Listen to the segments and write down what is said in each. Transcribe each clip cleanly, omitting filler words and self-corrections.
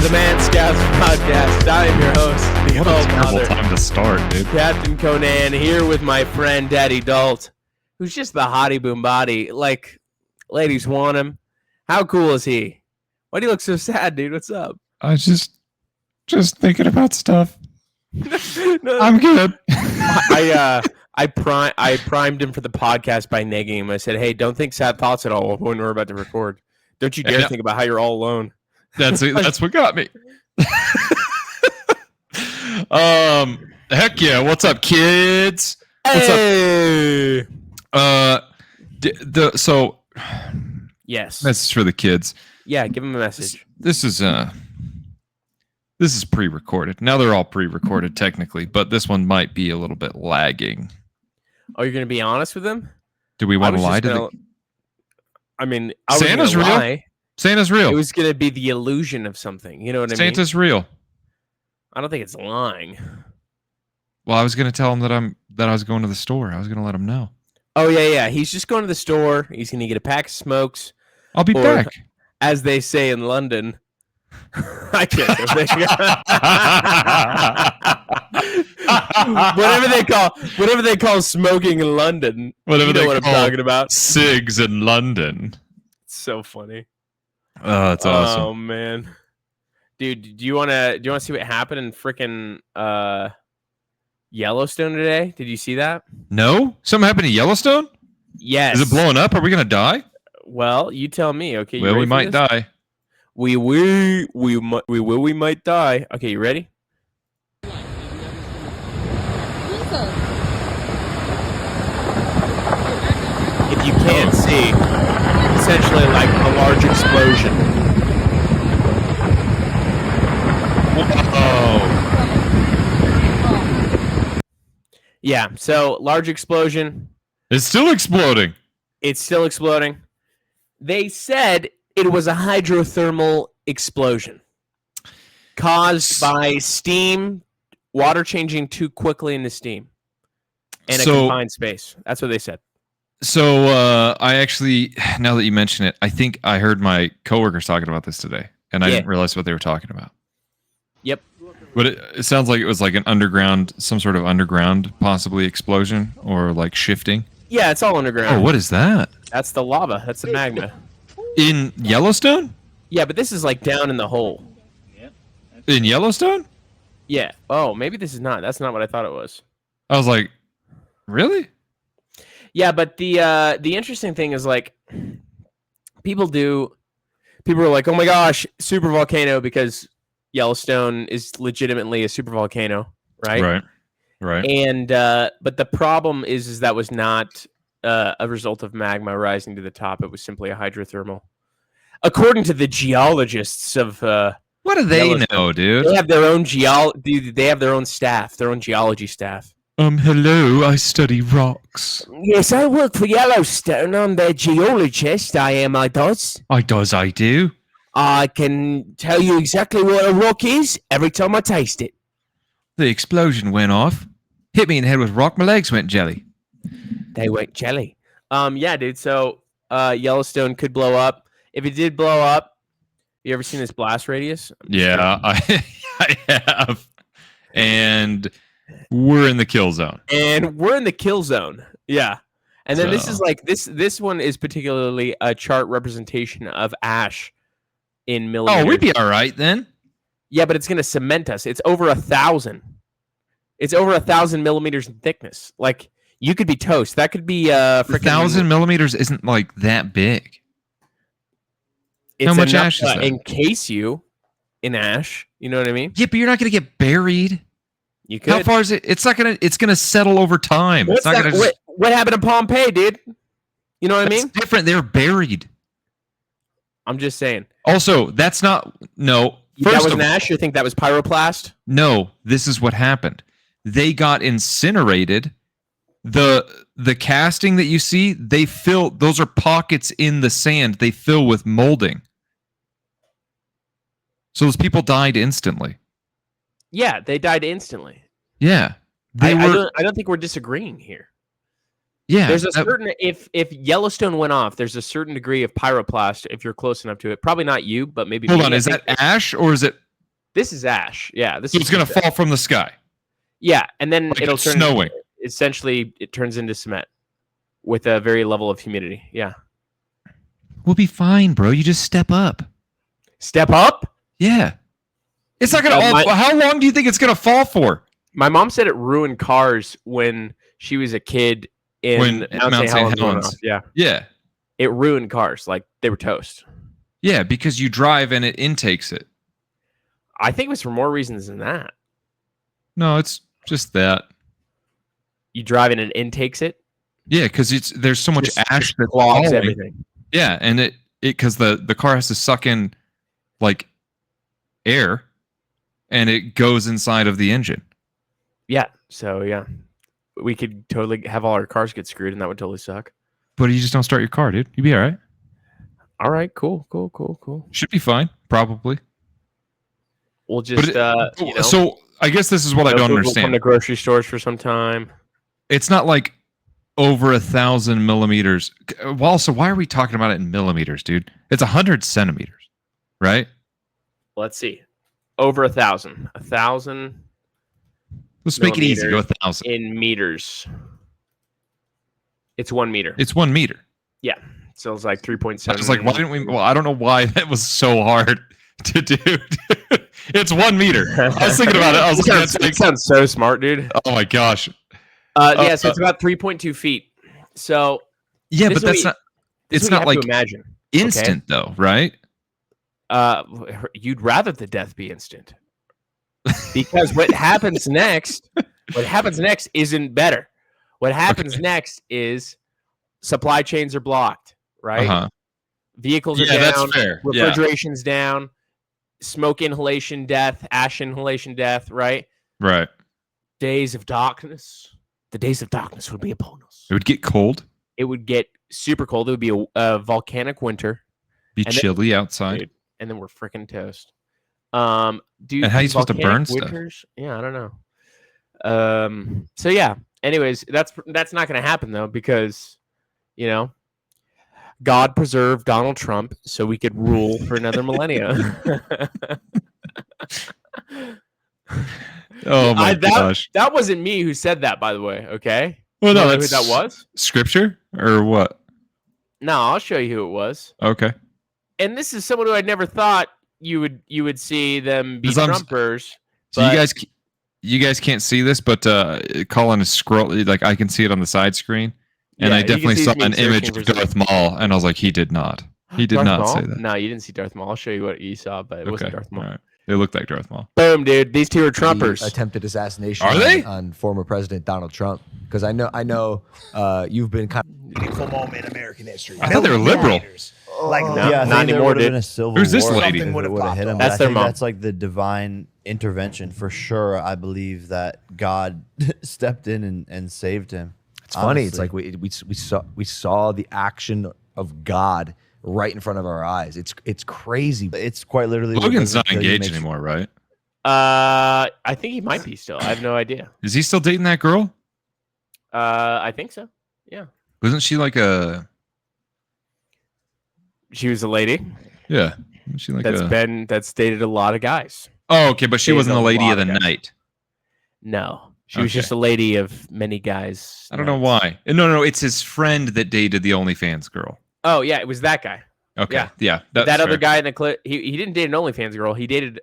the ManScouts podcast. I am your host. What a terrible time to start, dude. Captain Conan here with my friend Daddy Dalt, who's just the hottie boom body. Like, ladies want him. How cool is he? Why do you look so sad, dude? What's up? I was just thinking about stuff. No. I'm good. I primed him for the podcast by negging him. I said, "Hey, don't think sad thoughts at all when we're about to record. Don't you dare think about how you're all alone." That's what got me. Heck yeah! What's up, kids? Hey. What's up? So Yes. message for the kids. Yeah, give him a message. This is pre-recorded. Now they're all pre-recorded technically, but this one might be a little bit lagging. Oh, you're gonna be honest with him? Do we want to lie to them? I mean, Santa's real. Lie. Santa's real. It was gonna be the illusion of something. You know what I mean? Santa's real. I don't think it's lying. Well, I was gonna tell him that I was going to the store. I was gonna let him know. Oh yeah. He's just going to the store. He's gonna get a pack of smokes. I'll be back. As they say in London. I can't. whatever they call smoking in London. Whatever you know what I'm talking about. Cigs in London. It's so funny. Oh, that's awesome. Oh man, dude, do you wanna see what happened in frickin' Yellowstone today? Did you see that? No, something happened to Yellowstone. Yes. Is it blowing up? Are we gonna die? Well, you tell me. Okay. Well, we might die. We might die. Okay, you ready? If you can't see, essentially like a large explosion. Whoa. Yeah, so large explosion. It's still exploding. It's still exploding. They said it was a hydrothermal explosion caused by steam, water changing too quickly into steam in a confined space. That's what they said. So I actually, now that you mention it, I think I heard my coworkers talking about this today, and I didn't realize what they were talking about. Yep. But it sounds like it was like some sort of underground, possibly explosion or like shifting. Yeah, it's all underground. Oh, what is that? That's the lava. That's the magma. In Yellowstone? Yeah, but this is like down in the hole. In Yellowstone? Yeah. Oh, maybe this is not. That's not what I thought it was. I was like, really? Yeah, but the interesting thing is like people are like, oh my gosh, super volcano, because Yellowstone is legitimately a super volcano, right? Right. And but the problem is that was not a result of magma rising to the top. It was simply a hydrothermal. According to the geologists of what do they know, dude? They have their own they have their own staff, their own geology staff. Hello, I study rocks. Yes, I work for Yellowstone. I'm their geologist. I do. I can tell you exactly what a rock is every time I taste it. The explosion went off. Hit me in the head with rock. My legs went jelly. They went jelly. Yeah, dude. So Yellowstone could blow up. If it did blow up, you ever seen this blast radius? Yeah, I have. And we're in the kill zone. Yeah. And then this is like this one is particularly a chart representation of ash in millimeters. Oh, we'd be all right then. Yeah, but it's going to cement us. It's over 1,000. It's over 1,000 millimeters in thickness. Like, you could be toast. That could be 1,000 millimeters isn't like that big. How much ash is that? Encase you in ash. You know what I mean? Yeah, but you're not going to get buried. You could. How far is it? It's not going to. It's going to settle over time. It's not going to. What happened to Pompeii, dude? You know what I mean? It's different. They're buried. I'm just saying. Also, that's not no. That was an ash. You think that was pyroplast? No, this is what happened. They got incinerated. The casting that you see, they fill. Those are pockets in the sand. They fill with molding. So those people died instantly. Yeah, they died instantly. Yeah, I don't think we're disagreeing here. Yeah, there's a certain if Yellowstone went off, there's a certain degree of pyroplast if you're close enough to it. Probably not you, but maybe. Hold on, is that ash or is it This is ash. Yeah, this So is it's going to fall from the sky. Yeah, and then Like it'll it's turn snowing. Essentially, it turns into cement with a very level of humidity. Yeah. We'll be fine, bro. You just step up. Step up? Yeah. It's not going to how long do you think it's going to fall for? My mom said it ruined cars when she was a kid in Mount St. Helens. Yeah. Yeah. It ruined cars. Like, they were toast. Yeah, because you drive and it intakes it. I think it was for more reasons than that. No, it's just that. You drive and it intakes it? Yeah, because there's so much ash that clogs everything. Yeah, and it because the car has to suck in like air, and it goes inside of the engine. Yeah. So yeah, we could totally have all our cars get screwed, and that would totally suck. But you just don't start your car, dude. You'd be all right. All right. Cool. Should be fine, probably. We'll just So I guess this is what I don't understand. We'll come to grocery stores for some time. It's not like over 1,000 millimeters. Well, so why are we talking about it in millimeters, dude? It's 100 centimeters, right? Let's see. Over 1,000. 1,000. Let's make it easy. Go 1,000 in meters. It's 1 meter. It's 1 meter. Yeah. So it's like 3.7. I was like, why didn't we? Well, I don't know why that was so hard to do. It's 1 meter. I was thinking about it. I was like, it sounds so smart, dude. Oh my gosh. Yeah, so it's about 3.2 feet. So yeah, but that's not. It's not like imagine instant though, right? You'd rather the death be instant, because what happens next isn't better. What happens next is supply chains are blocked, right? Uh-huh. Vehicles are down. That's fair. Refrigeration's down. Smoke inhalation death, ash inhalation death, right? Right. Days of darkness. The days of darkness would be upon us. It would get cold. It would get super cold. It would be a volcanic winter. Be chilly outside. Dude, and then we're freaking toast. And how are you supposed to burn winters? Stuff? Yeah, I don't know. So yeah. Anyways, that's not going to happen though, because God preserve Donald Trump so we could rule for another millennia. Oh my gosh. That wasn't me who said that, by the way, okay? Well, no, that's who that was? Scripture or what? No, I'll show you who it was. Okay. And this is someone who I never thought you would see them be Trumpers. So you guys can't see this, but Colin is scroll like I can see it on the side screen. And I definitely saw an image of Darth Maul, and I was like, he did not. He did not say that. No, you didn't see Darth Maul. I'll show you what you saw, but it wasn't Darth Maul. Right. It looked like Darth Maul. Boom, dude. These two are Trumpers. Attempted assassination on former President Donald Trump. Because I know you've been kind of critical moment in American history. I thought they were liberal. Not anymore, dude. Who's this lady? That's their mom. That's like the divine intervention for sure. I believe that God stepped in and saved him. It's funny. It's like we saw the action of God right in front of our eyes. It's crazy. It's quite literally. Logan's not engaged anymore, right? I think he might be still. I have no idea. Is he still dating that girl? I think so. Yeah. Wasn't she like She was a lady. Yeah. Was she like that's dated a lot of guys. Oh, okay, but she wasn't the lady of the night. No. She was just a lady of many guys. I don't know why. No, it's his friend that dated the OnlyFans girl. Oh, yeah, it was that guy. Okay. Yeah. That other guy in the clip, he didn't date an OnlyFans girl. He dated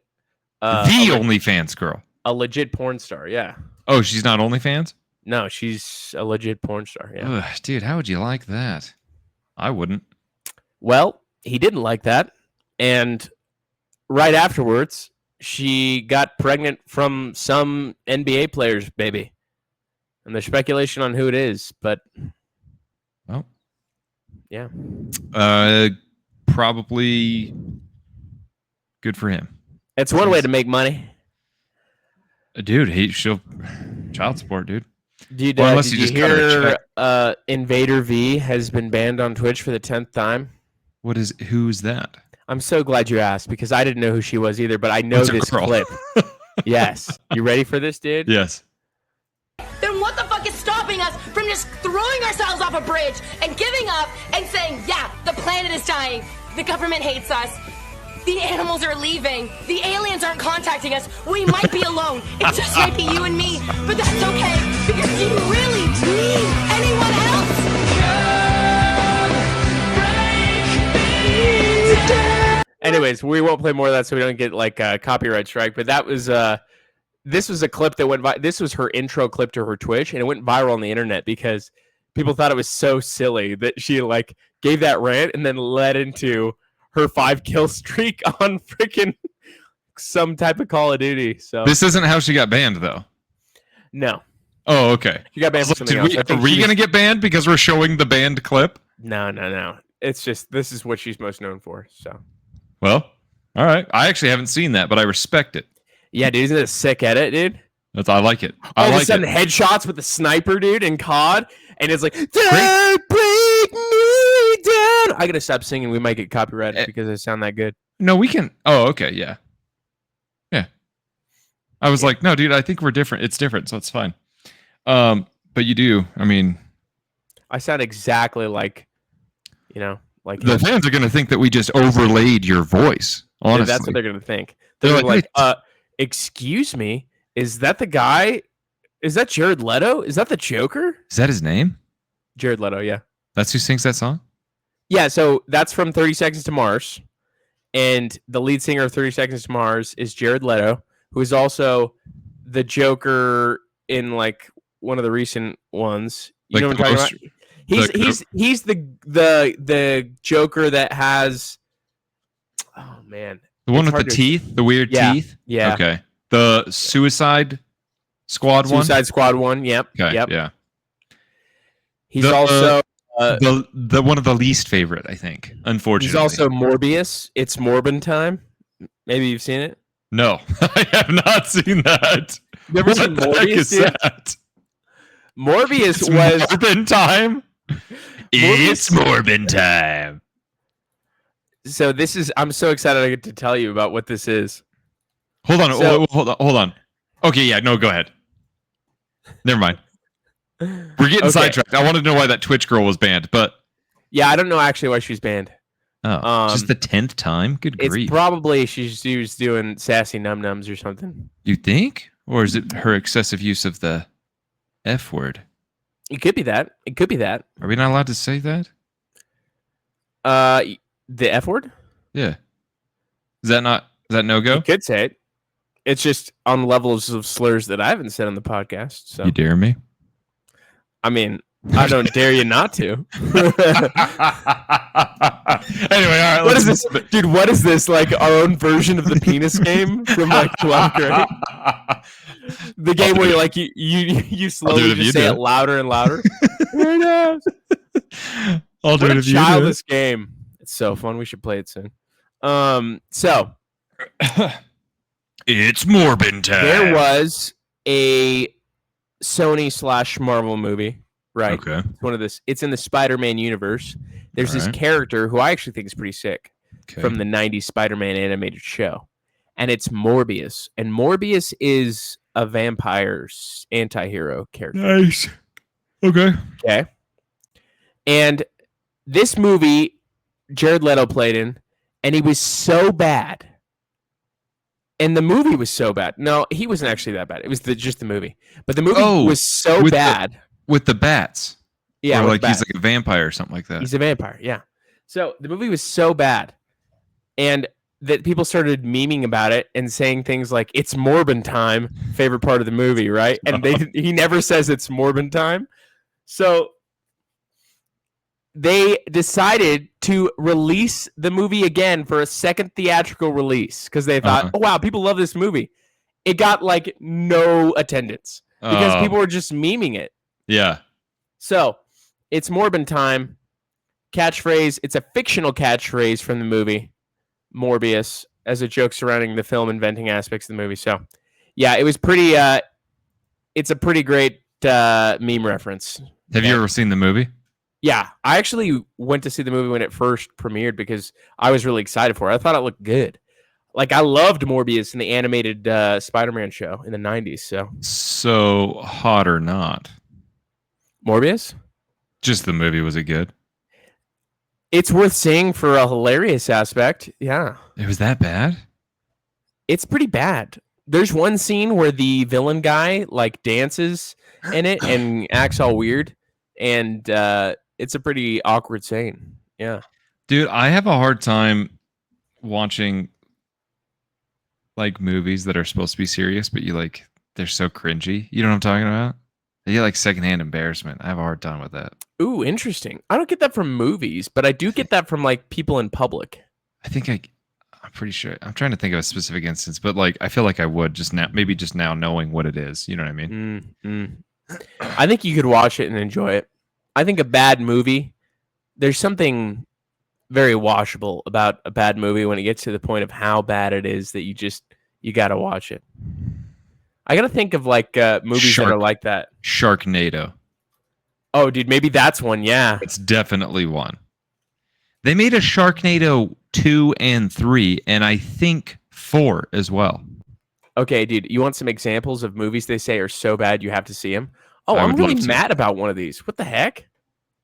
OnlyFans girl. A legit porn star, yeah. Oh, she's not OnlyFans? No, she's a legit porn star, yeah. Ugh, dude, how would you like that? I wouldn't. Well, he didn't like that. And right afterwards, she got pregnant from some NBA player's baby. And there's speculation on who it is, but well, yeah. Probably good for him. It's one way to make money. Dude, she'll child support, dude. Did you hear Invader V has been banned on Twitch for the 10th time? Who's that? I'm so glad you asked because I didn't know who she was either, but I know this clip. Yes. You ready for this, dude? Yes. Then what the fuck is stopping us from just throwing ourselves off a bridge and giving up and saying, yeah, the planet is dying. The government hates us. The animals are leaving. The aliens aren't contacting us. We might be alone. It just might be you and me. But that's okay, because do you really need anyone else? Anyways, we won't play more of that so we don't get like a copyright strike. But that was this was a clip that went. This was her intro clip to her Twitch, and it went viral on the internet because people thought it was so silly that she like gave that rant and then led into her 5-kill streak on freaking some type of Call of Duty. So This isn't how she got banned, though. no, Oh, okay. she got banned for something else. I Are think we she going to get banned because we're showing the banned clip? No. It's just this is what she's most known for. So Well, all right. I actually haven't seen that, but I respect it. yeah, dude, isn't it a sick edit, dude? I like it. All I of a like sudden, it. headshots with the sniper, dude, in COD, and it's like, "Don't break me down." I gotta stop singing. We might get copyrighted because I sound that good. No, we can. Oh, okay. Yeah. Yeah. I was like, no, dude, I think we're different. It's different, so it's fine. But you do. I mean, I sound exactly like, like the fans are going to think that we just overlaid your voice. yeah, Honestly, that's what they're gonna think. They're They're like, like, excuse me, is that the guy? Is that Jared Leto? Is that the Joker? is that his name? Jared Leto, yeah. That's who sings that song? Yeah, so that's from 30 Seconds to Mars. And the lead singer of 30 Seconds to Mars is Jared Leto, who is also the Joker in like one of the recent ones. You Like know what the I'm talking most- about? He's the Joker that has oh man. The one It's with hard the to- teeth, the weird Yeah, teeth? yeah. Okay. The Suicide Squad one? Suicide Squad 1, yep. Okay, Yep. yeah. He's The- also The one of the least favorite, I think, unfortunately. he's also Morbius. It's Morbin time. Maybe you've seen it. No, I have not seen that. You ever What seen the heck Morbius, is dude? that? Morbius It's was Morbin time. It's Morbin time. so this is I'm so excited I get to tell you about what this is. Hold on, So- hold on. Okay, yeah, no, go ahead. Never mind. We're getting Okay. sidetracked. I wanted to know why that Twitch girl was banned, but Yeah, I don't know actually why she's banned. just the 10th time. Good It's grief. probably she was doing sassy num nums or something. You think, or is it her excessive use of the F word? It could be that. It could be that. Are we not allowed to say that? The F word? Yeah. Is that no go? You could say it. It's just on levels of slurs that I haven't said on the podcast. So You dare me? I mean, I don't dare you not to. Anyway, all right. What is this, dude? What is this? Like our own version of the penis game from like 12th grade? The game where you slowly if you just say do it it. louder and louder. Here it is. I'll do What it a if you do it. childless game. It's so fun. We should play it soon. So It's Morbin time. there was a Sony / Marvel movie, right? Okay. It's one of this. It's in the Spider-Man universe. There's this Alright. character who I actually think is pretty sick Okay. from the '90s Spider-Man animated show, and it's Morbius. And Morbius is a vampire's anti-hero character. Nice. Okay. Okay. And this movie, Jared Leto played in, and he was so bad. And the movie was so bad. No, he wasn't actually that bad. It was just the movie. But the movie Oh, was so with the- bad. With the bats. Yeah, Or it was like he's bad. like a vampire or something like that. He's a vampire, yeah. So the movie was so bad, and that people started memeing about it and saying things like "It's Morbin time," favorite part of the movie, right? And he never says it's Morbin time. So they decided to release the movie again for a second theatrical release because they thought, Uh-huh. "Oh wow, people love this movie." It got like no attendance because Oh, people were just memeing it. Yeah. So, it's Morbin time. Catchphrase. It's a fictional catchphrase from the movie Morbius as a joke surrounding the film inventing aspects of the movie. So, yeah, it was pretty. It's a pretty great meme reference. Have you ever seen the movie? Yeah, I actually went to see the movie when it first premiered because I was really excited for it. I thought it looked good. Like I loved Morbius in the animated Spider-Man show in the '90s. So, So hot or not? Morbius. Just the movie, was it good? It's worth seeing for a hilarious aspect. Yeah. It was that bad? It's pretty bad. There's one scene where the villain guy like dances in it and acts all weird, and it's a pretty awkward scene. Yeah. Dude, I have a hard time watching like movies that are supposed to be serious, but they're so cringy. You know what I'm talking about? You get like secondhand embarrassment. I have a hard time with that. Ooh, interesting. I don't get that from movies, but I do get that from like people in public. I'm pretty sure. I'm trying to think of a specific instance, but like I feel like I would just now knowing what it is. You know what I mean? I think you could watch it and enjoy it. I think a bad movie, there's something very washable about a bad movie when it gets to the point of how bad it is that you got to watch it. I got to think of like movies that are like that. Sharknado. Oh, dude, maybe that's one. Yeah. It's definitely one. They made a Sharknado 2 and 3, and I think 4 as well. Okay, dude, you want some examples of movies they say are so bad you have to see them? Oh, I I'm would really love to. mad about one of these. What the heck?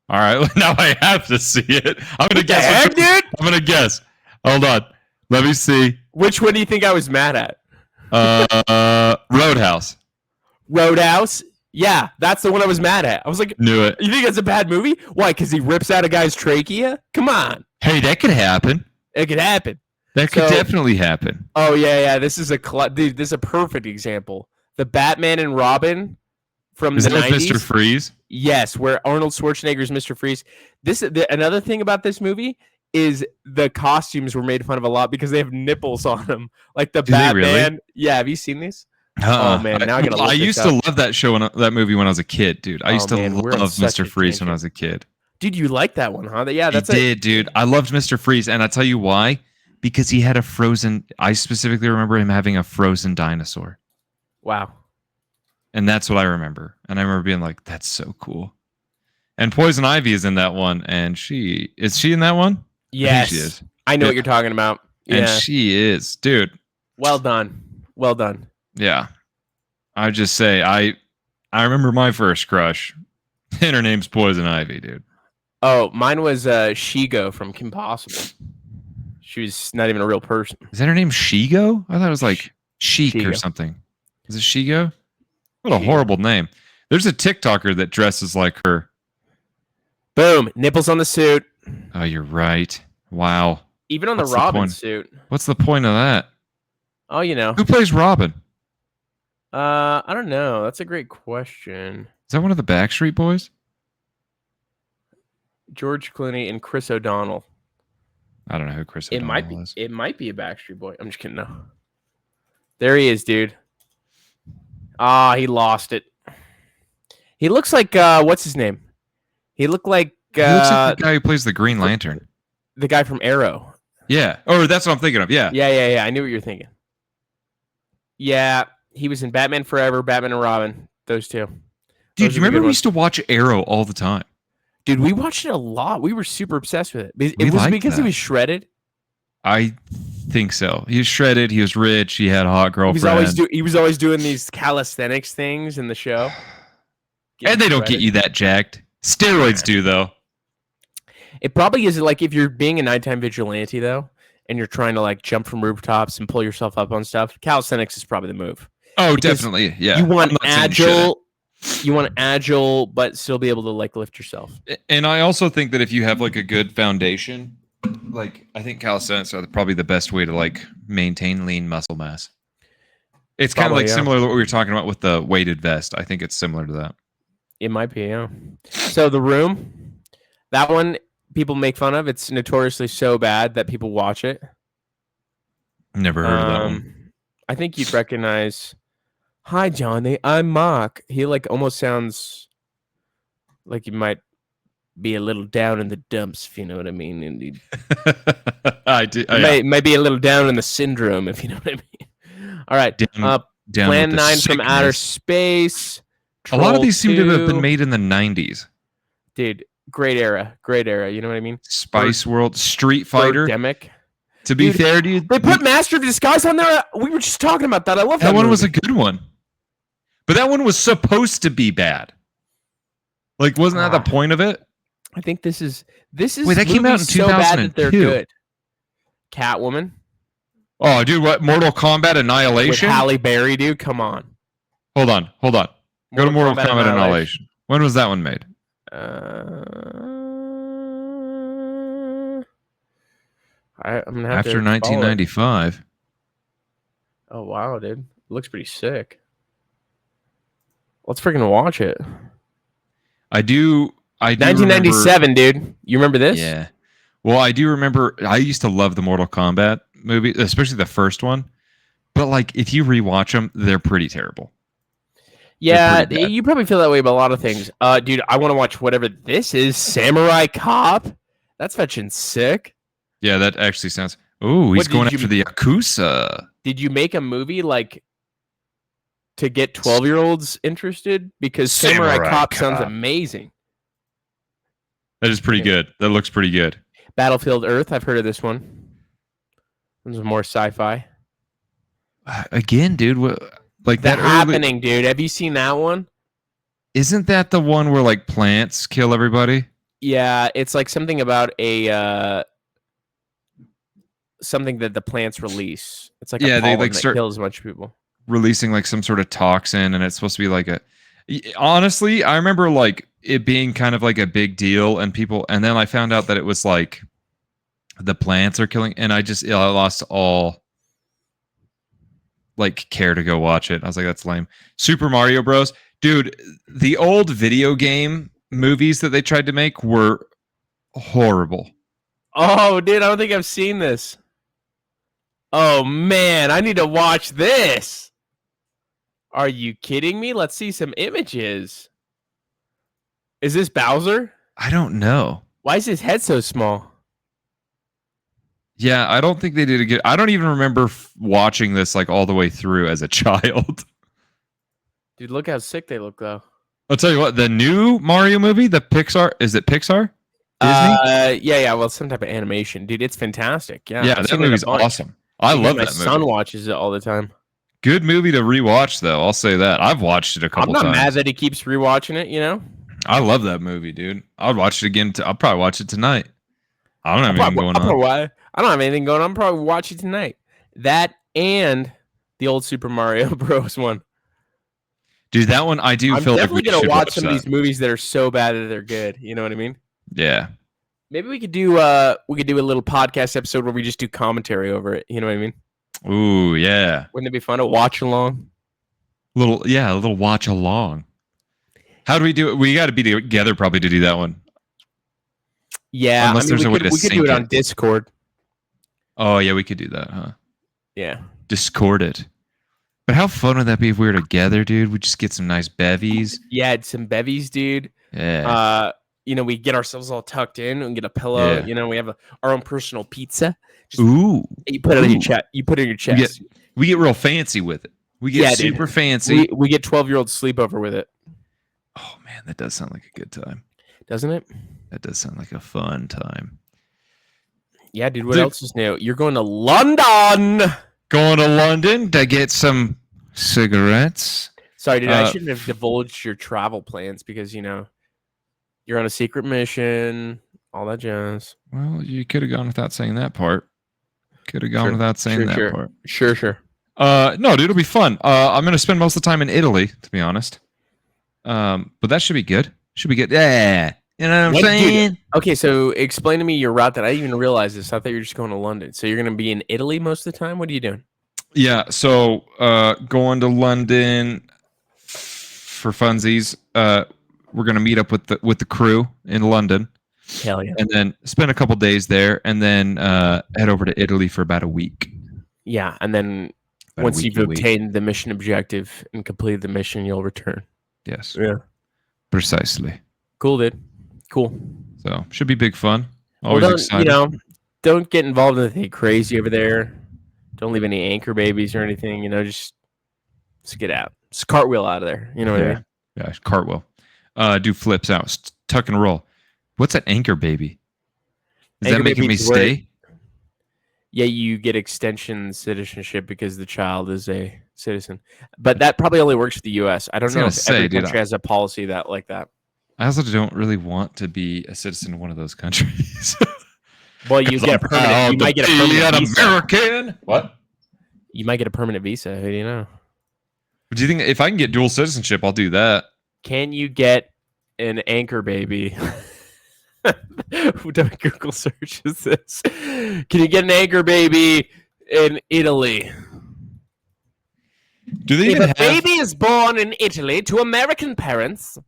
All right, now I have to see it. I'm gonna What the guess. heck, dude? I'm gonna guess. Hold on. Let me see. Which one do you think I was mad at? Roadhouse. Roadhouse? Yeah, that's the one I was mad at. I was like, Knew it. you think that's a bad movie? Why? Because he rips out a guy's trachea? Come on. Hey, that could happen. It could happen. That could So- definitely happen. Oh, yeah. This is dude, this is a perfect example. The Batman and Robin from Is the that 90s. Mr. Freeze? Yes, where Arnold Schwarzenegger's Mr. Freeze. Another thing about this movie is the costumes were made fun of a lot because they have nipples on them. Like the Do they Batman. really? Yeah, have you seen these? Uh-uh. Oh, man, now I gotta look I this used up. to love that show, that movie when I was a kid, dude. I used Oh, to man, we're on love such a Mr. Freeze when I tangent. was a kid. Dude, you like that one, huh? Yeah, I that's did, dude. I loved Mr. Freeze, and I tell you why. Because he had a frozen. I specifically remember him having a frozen dinosaur, Wow. and that's what I remember. And I remember being like, "That's so cool." And Poison Ivy is in that one, and is she in that one? Yes. she is. I know Yeah. what you're talking about. And Yeah. she is, dude. Well done. Well done. Yeah. I just say I remember my first crush, and her name's Poison Ivy, dude. Oh, mine was Shigo from Kim Possible. She was not even a real person. Is that her name? Shigo? I thought it was like Chic or Shigo. something. Is it Shigo? What a Shigo. horrible name. There's a TikToker that dresses like her. Boom. Nipples on the suit. Oh, you're right. Wow. Even on the What's the Robin point? suit. What's the point of that? Oh, you know. Who plays Robin? I don't know. That's a great question. Is that one of the Backstreet Boys? George Clooney and Chris O'Donnell. I don't know who Chris It might be. O'Donnell is. It might be a Backstreet Boy. I'm just kidding. No. There he is, dude. Ah, he lost it. He looks like what's his name? He looked like He looks like the guy who plays the Green Lantern. the guy from Arrow. Yeah. Or that's what I'm thinking of. Yeah. Yeah. I knew what you're thinking. Yeah, he was in Batman Forever, Batman and Robin. Those two. Dude, Those you are the remember good we ones. used to watch Arrow all the time? Dude, we watched it a lot. We were super obsessed with it. It We was liked because he that. was shredded. I think so. He was shredded. He was rich. He had a hot girlfriend. He was always doing these calisthenics things in the show. And they don't get you that jacked. Steroids do, though. It probably is like if you're being a nighttime vigilante though, and you're trying to like jump from rooftops and pull yourself up on stuff. Calisthenics is probably the move. Oh, Because definitely. Yeah. You want I'm not saying you shouldn't. agile. You want agile, but still be able to like lift yourself. And I also think that if you have like a good foundation, like I think calisthenics are probably the best way to like maintain lean muscle mass. It's kind of Probably, like yeah. similar to what we were talking about with the weighted vest. I think it's similar to that. It might be, yeah. So The Room, that one people make fun of. It's notoriously so bad that people watch it. Never heard of that one. I think you'd recognize. Hi, Johnny. I'm Mark. He like almost sounds like he might be a little down in the dumps, if you know what I mean. And he I do. Oh, yeah. might be a little down in the syndrome, if you know what I mean. All right. Down Plan with the 9 from Outer sickness. Space. A lot of Troll these seem to have 2. been made in the 90s. Dude, great era. Great era. You know what I mean? Spice World, Street Fighter. Birdemic. To be Dude, fair, dude, They put Master of Disguise on there. We were just talking about that. I love that. that one was a movie. good one. But that one was supposed to be bad. Like, wasn't that the point of it? I think this is Wait, that came out in movies so bad that they're 2002. good. Catwoman Oh, dude, what? Mortal Kombat with Annihilation? Halle Berry, dude. Come on. Hold on. Go to Mortal Kombat Annihilation. When was that one made? I'm gonna have After to follow it. 1995. Oh wow, dude, it looks pretty sick. Let's freaking watch it. I do 1997, dude. You remember this? Yeah. Well, I do remember. I used to love the Mortal Kombat movie, especially the first one. But like, if you rewatch them, they're pretty terrible. Yeah, pretty bad. you probably feel that way about a lot of things. Dude, I want to watch whatever this is. Samurai Cop. That's fetching sick. Yeah, that actually sounds. Oh, he's What, going did you- after the Yakuza. Did you make a movie like to get 12-year-olds interested? Because Samurai Samurai Cop sounds Cop. amazing. That is pretty good. That looks pretty good. Battlefield Earth. I've heard of this one. This is more sci-fi. Again, dude, like The that early, Happening, dude. Have you seen that one? isn't that the one where like plants kill everybody? Yeah, it's like something about a something that the plants release. It's like Yeah, a they, pollen like, that start- kills a bunch of people. Releasing like some sort of toxin, and it's supposed to be like a. Honestly, I remember like it being kind of like a big deal, and people, and then I found out that it was like the plants are killing, and I lost all like care to go watch it. I was like, that's lame. Super Mario Bros. Dude, the old video game movies that they tried to make were horrible. Oh, dude, I don't think I've seen this. Oh man, I need to watch this. Are you kidding me? Let's see some images. Is this Bowser? I don't know. Why is his head so small? Yeah, I don't think they did a good. I don't even remember watching this like all the way through as a child. Dude, look how sick they look though. I'll tell you what, the new Mario movie, the Pixar, is it Pixar? Disney? Yeah, well, some type of animation, dude. It's fantastic. Yeah, Yeah, I've that seen it a movie's bunch. awesome. I Because love my that movie. son watches it all the time. Good movie to rewatch, though. I'll say that. I've watched it a I'm couple not times. mad that he keeps rewatching it. You know, I love that movie, dude. I'll watch it again. I'll probably watch it tonight. I don't have anything going on. I don't have anything going on. I'm probably watch it tonight. That and the old Super Mario Bros. One. Dude, that one I do I'm feel like definitely we gonna should watch some that. of these movies that are so bad that they're good. You know what I mean? Yeah. Maybe we could do a little podcast episode where we just do commentary over it. You know what I mean? Ooh, yeah. Wouldn't it be fun to watch along? A little watch along. How do we do it? We got to be together probably to do that one. Yeah, Unless there's a way to we could do sync it on it. Discord. Oh, yeah, we could do that, huh? Yeah. Discord it. But how fun would that be if we were together, dude? We just get some nice bevies. Yeah, it's some bevies, dude. Yeah. We get ourselves all tucked in and get a pillow. Yeah. We have our own personal pizza. Just, Ooh. you put it on your Ooh. chest. You put it in your chest. We get real fancy with it. We get Yeah, dude. super fancy. We get 12-year-old sleepover with it, Oh man, that does sound like a good time. doesn't it? That does sound like a fun time. Yeah, dude. What Dude. else is new? You're going to London. Going to London to get some cigarettes. Sorry, dude. I shouldn't have divulged your travel plans because you're on a secret mission, all that jazz. Well, you could have gone without saying that part. Could have gone Sure. without saying that Sure. part. Sure. No, dude, it'll be fun. I'm gonna spend most of the time in Italy, to be honest. But that should be good. Should be good. Yeah. You know what I'm What, dude? saying? Okay, so explain to me your route that I didn't even realize this. I thought you were just going to London. So you're going to be in Italy most of the time? What are you doing? Yeah, so going to London for funsies. We're gonna meet up with the crew in London, Hell yeah. and then spend a couple days there, and then head over to Italy for about a week. Yeah, and then About a once you've week. obtained the mission objective and completed the mission, you'll return. Yes, Yeah. precisely. Cool, dude. Cool. So should be big fun. Well, Always don't, excited. don't get involved in anything crazy over there. Don't leave any anchor babies or anything. Just get out. Just cartwheel out of there. You know what I mean? Yeah, cartwheel. Do flips out, tuck and roll. What's that anchor baby? Is Anchor that making baby me is where- stay? Yeah, you get extension citizenship because the child is a citizen. But that probably only works for the U.S. I don't was know gonna if say, every dude, country has a policy like that. I also don't really want to be a citizen of one of those countries. Well, you get a permanent. You might get a permanent visa. American. What? You might get a permanent visa. Who do you know? Do you think if I can get dual citizenship, I'll do that? Can you get an anchor baby? What Google search is this? Can you get an anchor baby in Italy? Do they If even a have? baby is born in Italy to American parents.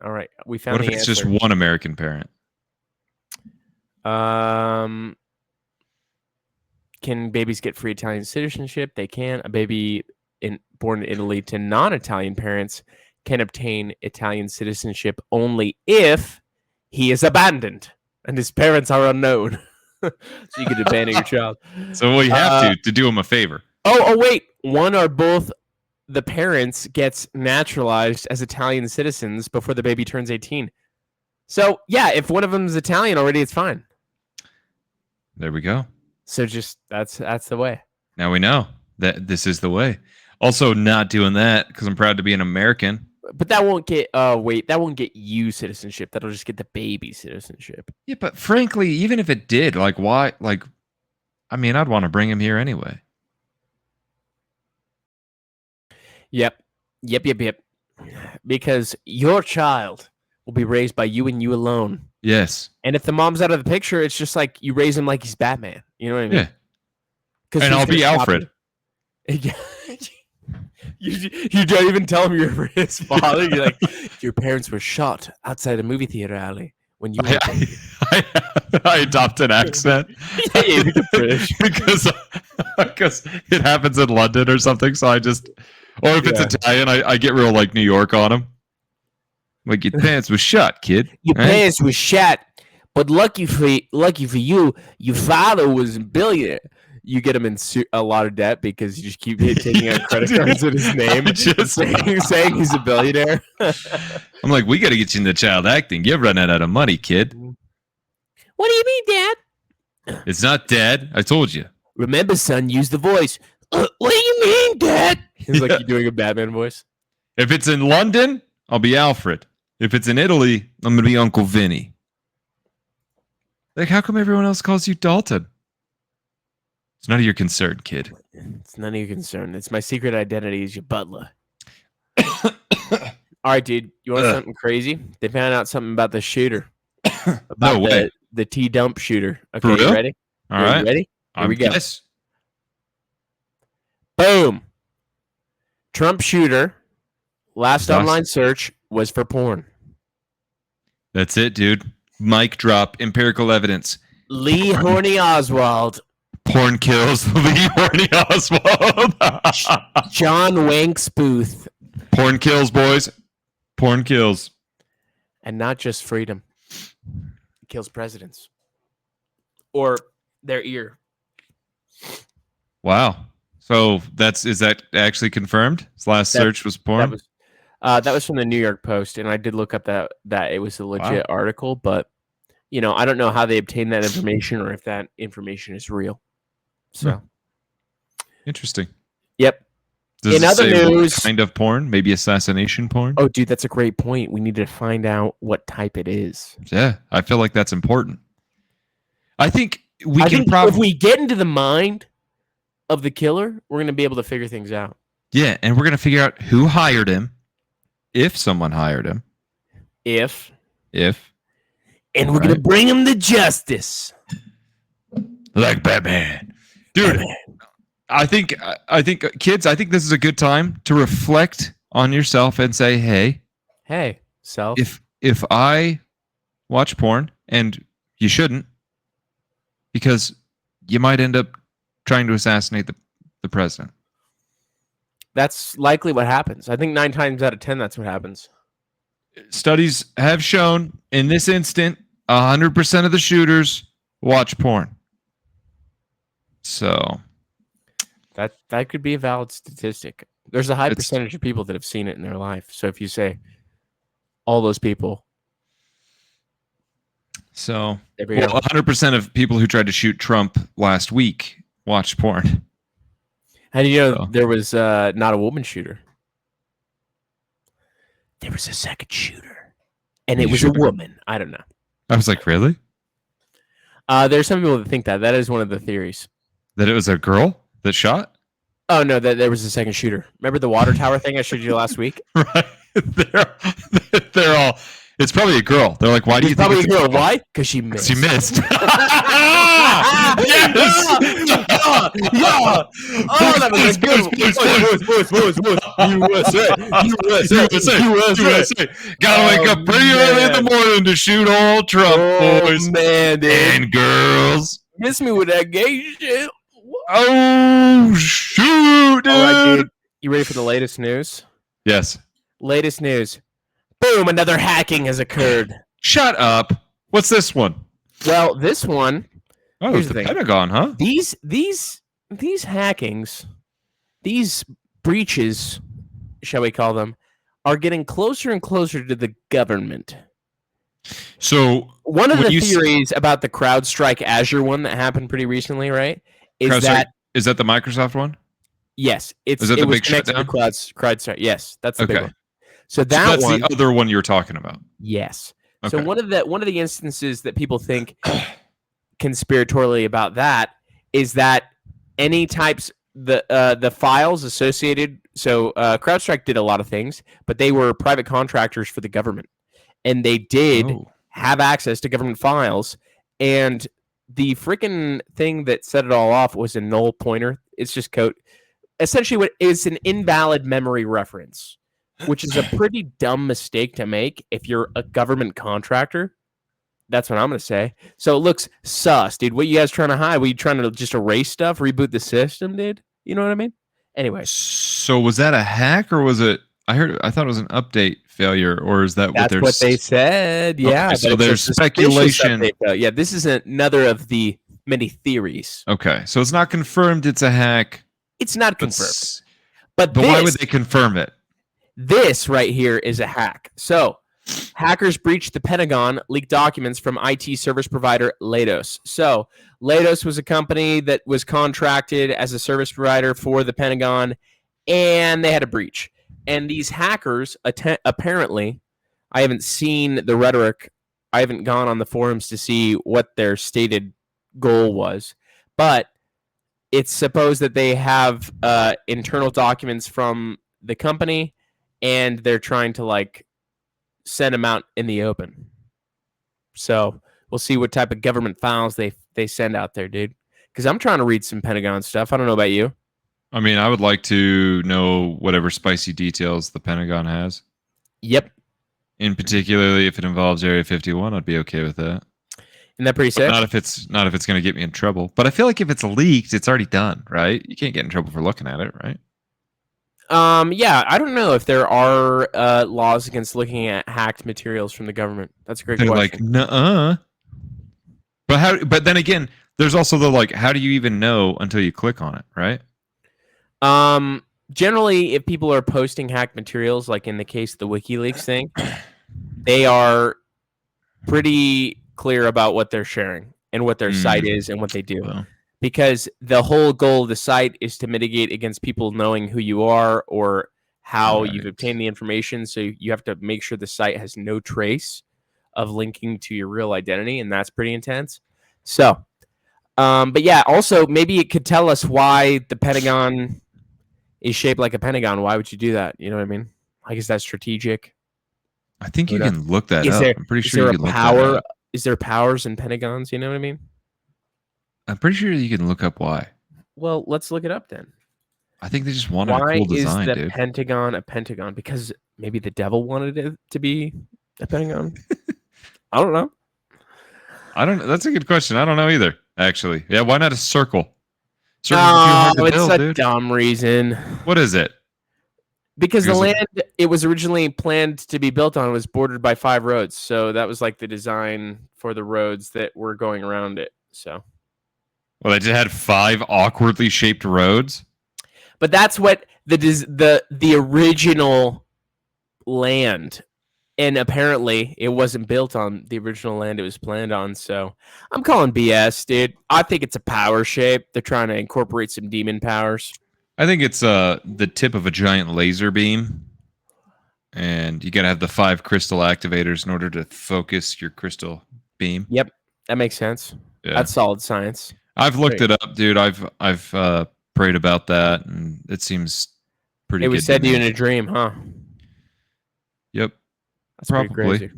All right, we found What if the it's answer. just one American parent? Can babies get free Italian citizenship? They can. A baby born in Italy to non-Italian parents can obtain Italian citizenship only if he is abandoned and his parents are unknown. So you could abandon your child. So we have to do him a favor. Oh, wait. One or both the parents gets naturalized as Italian citizens before the baby turns 18. So, yeah, if one of them is Italian already, it's fine. There we go. So just that's the way. Now we know that this is the way. Also, not doing that because I'm proud to be an American. But that won't get that won't get you citizenship. That'll just get the baby citizenship. Yeah, but frankly, even if it did, like, why? Like, I mean, I'd want to bring him here anyway. Yep. Because your child will be raised by you and you alone. Yes. And if the mom's out of the picture, it's just like you raise him like he's Batman. You know what I mean? Yeah. And I'll be Alfred. You don't even tell him you're his father. You're like, your parents were shot outside a movie theater alley when you were I adopt an accent. Yeah, you're British. because it happens in London or something. So I just, or if it's Italian, I get real like New York on them. Like, your parents were shot, kid. Your right? parents were shot, but lucky for you, your father was a billionaire. You get him in a lot of debt because you just keep taking out credit cards with his name, just saying he's a billionaire. I'm like, we got to get you into child acting. You're running out of money, kid. What do you mean, Dad? It's not Dad. I told you. Remember, son, use the voice. What do you mean, Dad? It's like you're doing a Batman voice. If it's in London, I'll be Alfred. If it's in Italy, I'm going to be Uncle Vinny. Like, how come everyone else calls you Dalton? It's none of your concern, kid. It's none of your concern. It's my secret identity is your butler. All right, dude. You want something crazy? They found out something about the shooter. About No way. The T-dump shooter. Okay, For real? you ready? All right. You ready? Here we go. Yes. Boom. Trump shooter. Last Awesome. online search was for porn. That's it, dude. Mic drop. Empirical evidence. Lee Horny Oswald. Porn kills Lee Horny Oswald. John Wanks Booth. Porn kills, boys. Porn kills. And not just freedom. It kills presidents. Or their ear. Wow. So is that actually confirmed? His last search was porn? That was from the New York Post, and I did look up that it was a legit article, but I don't know how they obtained that information or if that information is real. So Interesting. Yep. Does In it other say what news, kind of porn? Maybe assassination porn? oh, dude, that's a great point. We need to find out what type it is. Yeah, I feel like that's important. I think I think if we get into the mind of the killer, we're going to be able to figure things out. Yeah, and we're going to figure out who hired him, if someone hired him. If. And we're going to bring him to justice. Like Batman. Dude, Batman. I think kids, I think this is a good time to reflect on yourself and say, hey, self. If I watch porn, and you shouldn't, because you might end up trying to assassinate the president. That's likely what happens. I think 9 times out of 10, that's what happens. Studies have shown in this instant, 100% of the shooters watch porn. So that could be a valid statistic. There's a high percentage of people that have seen it in their life. So if you say all those people. So 100% of people who tried to shoot Trump last week watched porn. How do you know there was not a woman shooter? there was a second shooter, and Are it you was sure? a woman. I don't know. I was like, really? There's some people that think that. That is one of the theories. That it was a girl that shot? Oh no, that there was a second shooter. Remember the water tower thing I showed you last week? Right. They're all. It's probably a girl. They're like, why do you It's think probably it's a girl. Why? Because she missed. She missed. yes. Yeah. Oh, that was a good one. USA. Gotta wake up pretty early in the morning to shoot all Trump, boys man, dude. and girls. Miss me with that gay shit. Oh, shoot, dude. All right, dude. You ready for the latest news? Yes. Latest news. Boom, another hacking has occurred. Shut up. What's this one? Well, this one, Oh, Here's it's the the thing. Pentagon, huh? these hackings, these breaches, shall we call them, are getting closer and closer to the government. So One of When the you s- theories about the CrowdStrike Azure one that happened pretty recently, right, is CrowdStrike- that is that the Microsoft one? yes, Is that it the was big connected to shutdown? CrowdStrike. Yes, that's the big Okay. one. So So that that's one, the other one you're talking about. yes. Okay. So one of the instances that people think conspiratorially about that is that any types the files associated. So CrowdStrike did a lot of things, but they were private contractors for the government, and they did Oh. have access to government files. And the freaking thing that set it all off was a null pointer. It's just code. Essentially, what is an invalid memory reference, which is a pretty dumb mistake to make if you're a government contractor. That's what I'm going to say. So it looks sus, dude. What you guys trying to hide? Were you trying to just erase stuff, reboot the system, dude? You know what I mean? Anyway, So was that a hack or was it? I thought it was an update failure, or is that what that's they're? what they said. Yeah. Okay, but so it's a there's suspicious speculation. update, though. Yeah, this is another of the many theories. Okay, so it's not confirmed. It's a hack. It's not But, confirmed. s- But but why would this- they confirm it? This right here is a hack. So, hackers breached the Pentagon, leaked documents from IT service provider Leidos. So, Leidos was a company that was contracted as a service provider for the Pentagon, and they had a breach. And these hackers, apparently, I haven't seen the rhetoric. I haven't gone on the forums to see what their stated goal was, but it's supposed that they have internal documents from the company, and they're trying to like send them out in the open. So we'll see what type of government files they send out there, dude. Because I'm trying to read some Pentagon stuff. I don't know about you. I mean, I would like to know whatever spicy details the Pentagon has. Yep. In particularly, if it involves Area 51, I'd be okay with that. Isn't that pretty But sick? not if it's going to get me in trouble. But I feel like if it's leaked, it's already done, right? You can't get in trouble for looking at it, right? Yeah, I don't know if there are laws against looking at hacked materials from the government. That's a great They're like, question. nuh-uh. But how? But then again, there's also the like, how do you even know until you click on it, right? Generally, if people are posting hacked materials, like in the case of the WikiLeaks thing, they are pretty clear about what they're sharing and what their site is and what they do. Well, Because the whole goal of the site is to mitigate against people knowing who you are or how you've Right. obtained the information. So you have to make sure the site has no trace of linking to your real identity, and that's pretty intense. So, but yeah, also maybe it could tell us why the Pentagon is shaped like a pentagon. Why would you do that? You know what I mean? Like, is that strategic? I think you Hold on. can look that Is up. there- I'm pretty Is sure there you a can look that power? up. Is there powers in pentagons? You know what I mean? I'm pretty sure you can look up why. Well, let's look it up then. I think they just wanted Why a cool design, is the dude. Pentagon a pentagon? Because maybe the devil wanted it to be a pentagon. I don't know. I don't. That's a good question. I don't know either. Actually, yeah. Why not a circle? Circles are too hard to it's build, a dude. dumb reason. What is it? Because the Because of- land it was originally planned to be built on was bordered by 5 roads. So that was like the design for the roads that were going around it. So, Well, they just had 5 awkwardly shaped roads. but that's what the original land, and apparently it wasn't built on the original land it was planned on. So I'm calling BS, dude. I think it's a power shape. They're trying to incorporate some demon powers. I think it's the tip of a giant laser beam. and you got to have the 5 crystal activators in order to focus your crystal beam. Yep, that makes sense. Yeah. That's solid science. I've looked it up, dude. I've prayed about that, and it seems pretty. It good was said to you me. in a dream, huh? Yep. That's Probably. pretty crazy.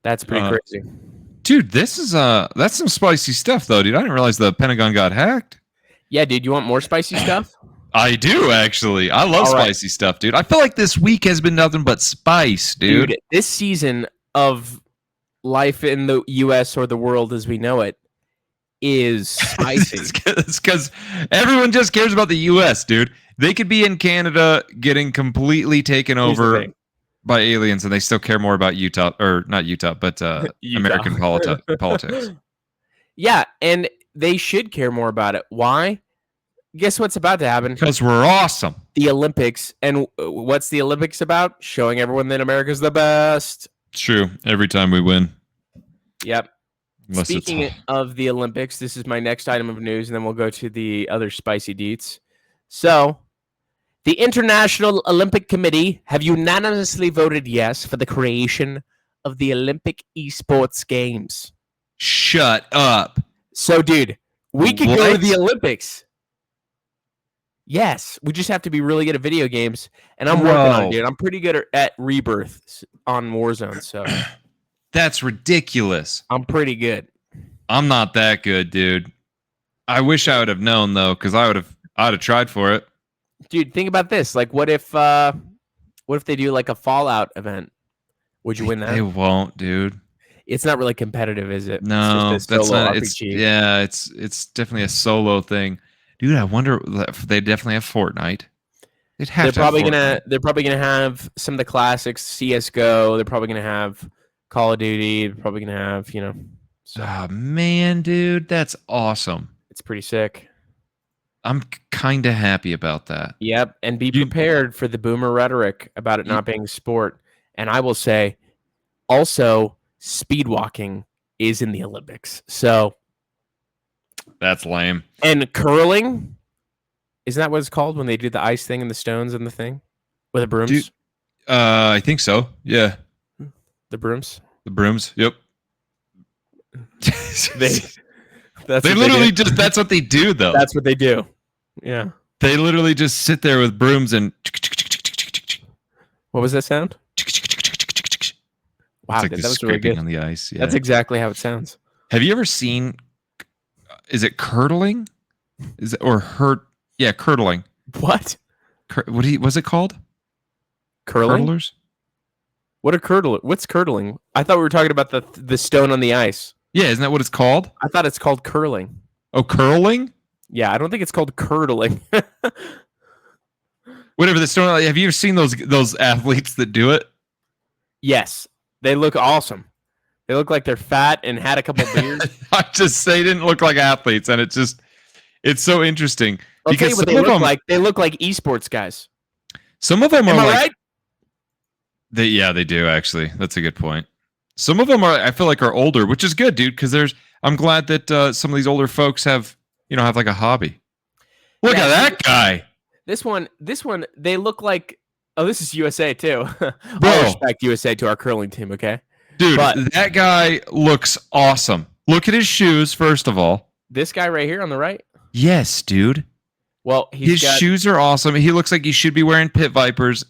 That's pretty crazy. Dude, this is that's some spicy stuff though, dude. I didn't realize the Pentagon got hacked. Yeah, dude, you want more spicy stuff? I do actually. I love All right. spicy stuff, dude. I feel like this week has been nothing but spice, dude. This season of life in the US or the world as we know it is spicy. It's because everyone just cares about the US, dude. They could be in Canada getting completely taken Here's the over thing. by aliens, and they still care more about Utah, or not Utah, but American politics. Yeah, and they should care more about it. Why? Guess what's about to happen? Because we're awesome. The Olympics. And what's the Olympics about? Showing everyone that America's the best. It's true. Every time we win. Yep. Unless Speaking of the Olympics, this is my next item of news, and then we'll go to the other spicy deets. So, the International Olympic Committee have unanimously voted yes for the creation of the Olympic Esports Games. Shut up. So, dude, we could go to What? the Olympics. Yes, we just have to be really good at video games, and I'm working on it, dude. I'm pretty good at Rebirth on Warzone, so That's ridiculous. I'm pretty good. I'm not that good, dude. I wish I would have known though, because I'd have tried for it. Dude, think about this. Like, what if they do like a Fallout event? Would you win that? They won't, dude. It's not really competitive, is it? No, it's just a that's solo not. RPG. It's definitely a solo thing, dude. I wonder if they definitely have Fortnite. They'd have. They're to have probably gonna have some of the classics, CS:GO. They're probably gonna have Call of Duty. They're probably gonna have, so Oh man, dude, that's awesome. it's pretty sick. I'm kind of happy about that. Yep, and be prepared for the boomer rhetoric about it not being sport. And I will say, also, speed walking is in the Olympics. So, That's lame. and curling, isn't that what it's called when they do the ice thing and the stones and the thing with the brooms? Dude, I think so. Yeah, The brooms. the brooms. Yep. That's They what literally do. just that's what they do though. That's what they do. Yeah. They literally just sit there with brooms and What was that sound? Wow, it's like dude, the that was really scraping good. on the ice. Yeah. That's exactly how it sounds. Have you ever seen? Is it curdling? Is it or hurt? Yeah, curdling. What? What's it called? Curling? Curdlers? What are curdling? What's curdling? I thought we were talking about the stone on the ice. Yeah, isn't that what it's called? I thought it's called curling. Oh, curling? Yeah, I don't think it's called curdling. Whatever the stone. Have you ever seen those athletes that do it? Yes, they look awesome. They look like they're fat and had a couple beers. I just they didn't look like athletes, and it's so interesting I'll tell you because what some they of look them, like. They look like esports guys. some of them Am are I like right? they do actually. That's a good point. Some of them I feel like are older, which is good, dude. Because I'm glad that some of these older folks have like a hobby. Look Yeah, at that guy. This one, they look like. Oh, this is USA too. Bro. I respect USA to our curling team. Okay, Dude, But- that guy looks awesome. Look at his shoes, first of all. this guy right here on the right. Yes, dude. Well, His shoes are awesome. He looks like he should be wearing pit vipers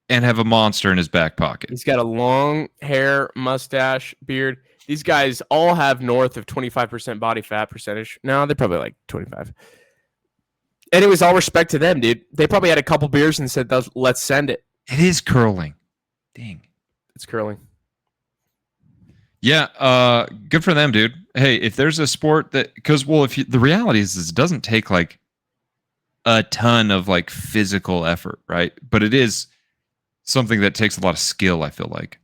and have a monster in his back pocket. He's got a long hair, mustache, beard. These guys all have north of 25% body fat percentage. No, they're probably like 25. And it was all respect to them, dude. They probably had a couple beers and said, let's send it. It is curling. Dang. It's curling. Yeah, good for them, dude. Hey, if there's a sport that, the reality is it doesn't take like a ton of like physical effort, right? But it is something that takes a lot of skill. I feel like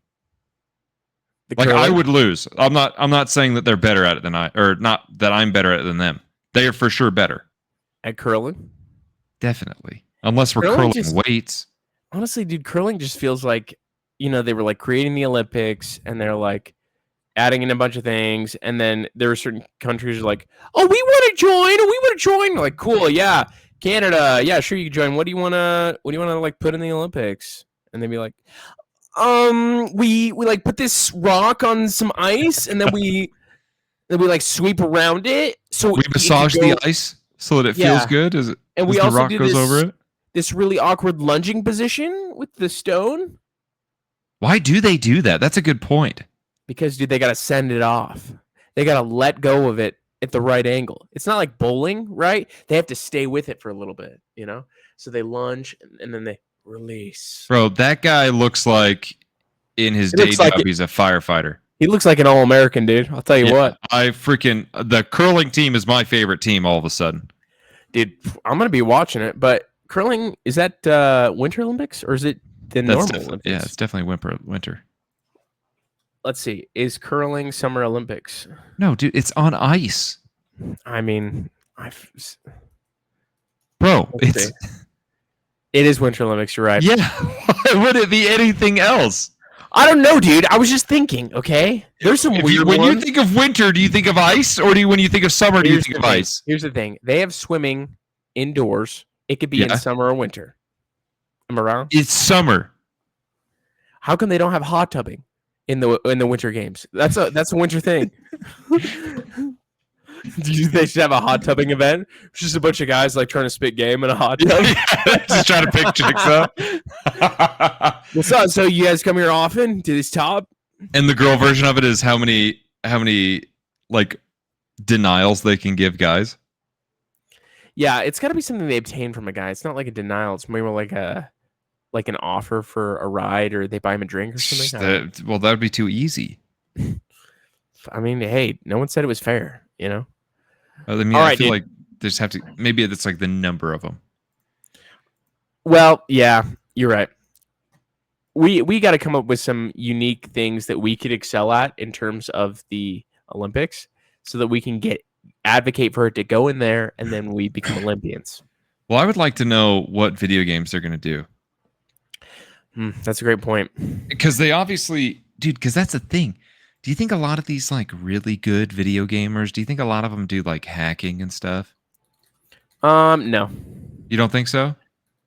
I curling? would lose. I'm not saying that they're better at it than or not that I'm better at it than them. They are for sure better. At curling? Definitely, unless we're Curling curling just- weights. Honestly, dude, curling just feels like, they were like creating the Olympics and they're like adding in a bunch of things. And then there were certain countries like, oh, we want to join. We want to join. Like, cool. Yeah. Canada. Yeah, sure. You can join. What do you want to like put in the Olympics? and they'd be like, we like put this rock on some ice, and then we like sweep around it. So We massage the ice so that it feels Yeah. good. Is it? And as we the also rock do goes over it. this really awkward lunging position with the stone. Why do they do that? That's a good point. Because, dude, they got to send it off. They got to let go of it at the right angle. It's not like bowling, right? They have to stay with it for a little bit, you know? So they lunge and then they release. Bro, that guy looks like in his It day looks like job it- he's a firefighter. He looks like an All-American, dude. I'll tell you what. The curling team is my favorite team all of a sudden. Dude, I'm going to be watching it. But curling, is that Winter Olympics or is it the normal Olympics? Yeah, it's definitely winter. Let's see. Is curling Summer Olympics? No, dude, it's on ice. I mean, Bro, Let's it is Winter Olympics. You're right. yeah. Why would it be anything else? I don't know, dude. I was just thinking. Okay, there's some weird When ones. you think of winter, do you think of ice, or when you think of summer, do you think of ice? Here's the thing. They have swimming indoors. It could be in Yeah. summer or winter. Am I wrong? It's summer. How come they don't have hot tubbing in the winter games? That's a winter thing. Do you think they should have a hot tubbing event? It's just a bunch of guys like trying to spit game in a hot tub. Just trying to pick chicks up. What's up? So you guys come here often to this top? And the girl version of it is how many like denials they can give guys. Yeah, it's got to be something they obtain from a guy. It's not like a denial. It's more like an offer for a ride, or they buy him a drink or something. Well, that would be too easy. I mean, hey, no one said it was fair, you know? I mean, All I right, feel dude. like they just have to. Maybe it's like the number of them. Well, yeah, you're right. We got to come up with some unique things that we could excel at in terms of the Olympics, so that we can advocate for it to go in there, and then we become Olympians. Well, I would like to know what video games they're going to do. That's a great point. Because they obviously, dude, because that's the thing. Do you think a lot of these like really good video gamers, do you think a lot of them do like hacking and stuff? No. You don't think so?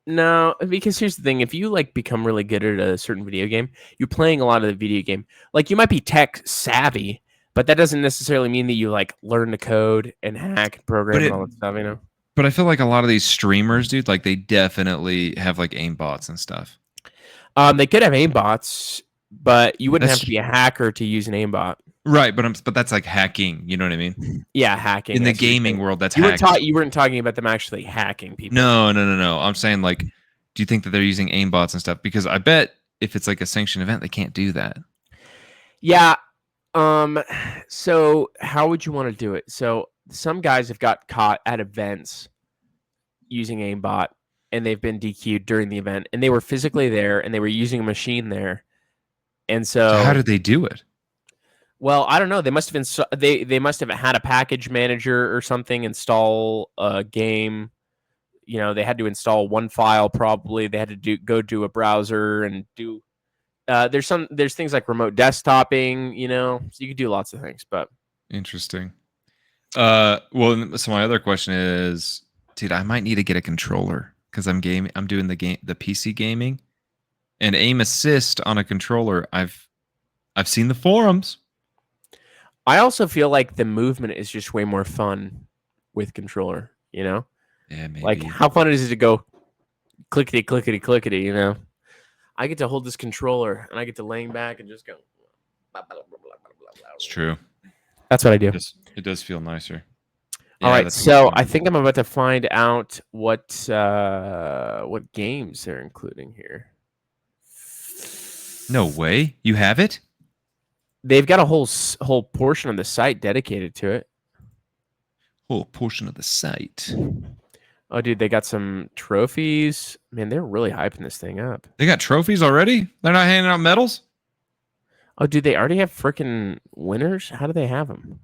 No, because here's the thing. If you like become really good at a certain video game, you're playing a lot of the video game. Like you might be tech savvy, but that doesn't necessarily mean that you like learn to code and hack and program and all that stuff, you know? But I feel like a lot of these streamers, dude, like they definitely have like aimbots and stuff. They could have aimbots, but you wouldn't have to be a hacker to use an aimbot. Right, but that's like hacking. You know what I mean? Yeah, hacking. In the I see what you're gaming saying. world, that's You hacking. you weren't talking about them actually hacking people. No. I'm saying like, do you think that they're using aimbots and stuff? Because I bet if it's like a sanctioned event, they can't do that. Yeah. So how would you want to do it? So some guys have got caught at events using aimbot, and they've been DQ'd during the event, and they were physically there, and they were using a machine there. And so How did they do it? well, I don't know. They must have been they must have had a package manager or something install a game. You know, they had to install one file probably. They had to go do a browser and do. There's things like remote desktoping. You know, so you could do lots of things. But Interesting. Well, so my other question is, dude, I might need to get a controller because I'm doing the PC gaming, and aim assist on a controller. I've seen the forums. I also feel like the movement is just way more fun with controller. You know, Yeah, maybe. like how fun is it to go clickety clickety clickety? You know, I get to hold this controller and I get to laying back and just go. It's true. That's what I do. It does feel nicer. All Yeah, right, that's so fun. I think I'm about to find out what games they're including here. No way. You have it? They've got a whole portion of the site dedicated to it. Oh, portion of the site. Oh, dude, they got some trophies. Man, they're really hyping this thing up. They got trophies already? They're not handing out medals? Oh, dude, they already have freaking winners? How do they have them?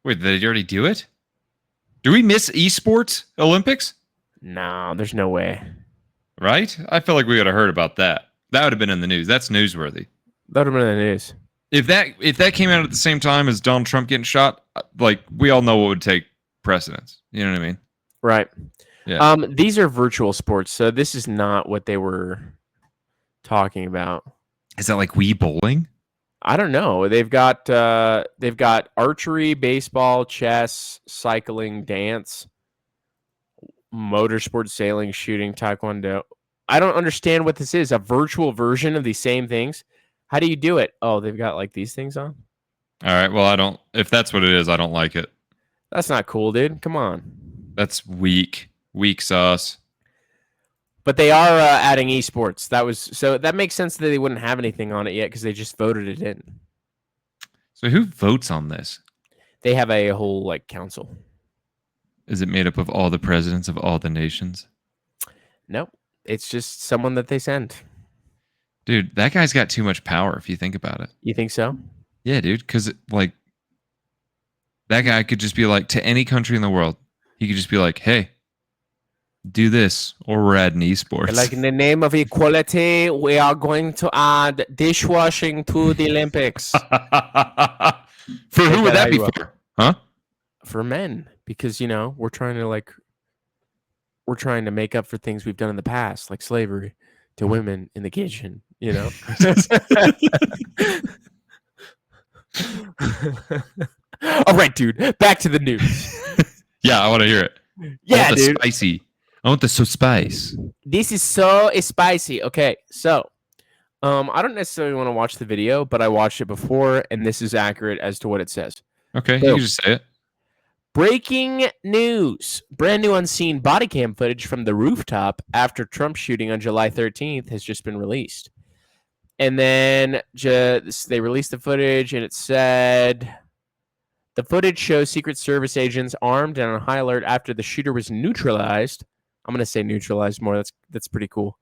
Wait, did they already do it? Do we miss esports Olympics? No, there's no way. Right? I feel like we would have heard about that. That would have been in the news. That's newsworthy. That would have been in the news. If that came out at the same time as Donald Trump getting shot, like we all know what would take precedence. You know what I mean? Right. Yeah. These are virtual sports, so this is not what they were talking about. Is that like Wii bowling? I don't know. They've got archery, baseball, chess, cycling, dance, motorsport, sailing, shooting, taekwondo. I don't understand what this is. A virtual version of these same things. How do you do it? Oh, they've got like these things on. All right. Well, I don't. If that's what it is, I don't like it. That's not cool, dude. Come on. That's weak. Weak sauce. But they are adding esports. That makes sense that they wouldn't have anything on it yet because they just voted it in. So who votes on this? They have a whole like council. Is it made up of all the presidents of all the nations? Nope. It's just someone that they send. Dude, that guy's got too much power if you think about it. You think so? Yeah, dude, because like that guy could just be like to any country in the world, he could just be like, hey, do this or we're adding esports. Like in the name of equality, we are going to add dishwashing to the Olympics. For who would that be for? Huh? For men, because we're trying to make up for things we've done in the past, like slavery to women in the kitchen. All right, dude. Back to the news. Yeah, I want to hear it. Yeah, dude. Spicy. I want the so spice. This is so spicy. Okay, so I don't necessarily want to watch the video, but I watched it before, and this is accurate as to what it says. Okay, So, you can just say it. Breaking news. Brand new unseen body cam footage from the rooftop after Trump shooting on July 13th has just been released. And then they released the footage, and it said the footage shows Secret Service agents armed and on high alert after the shooter was neutralized. I'm going to say neutralized more. That's pretty cool.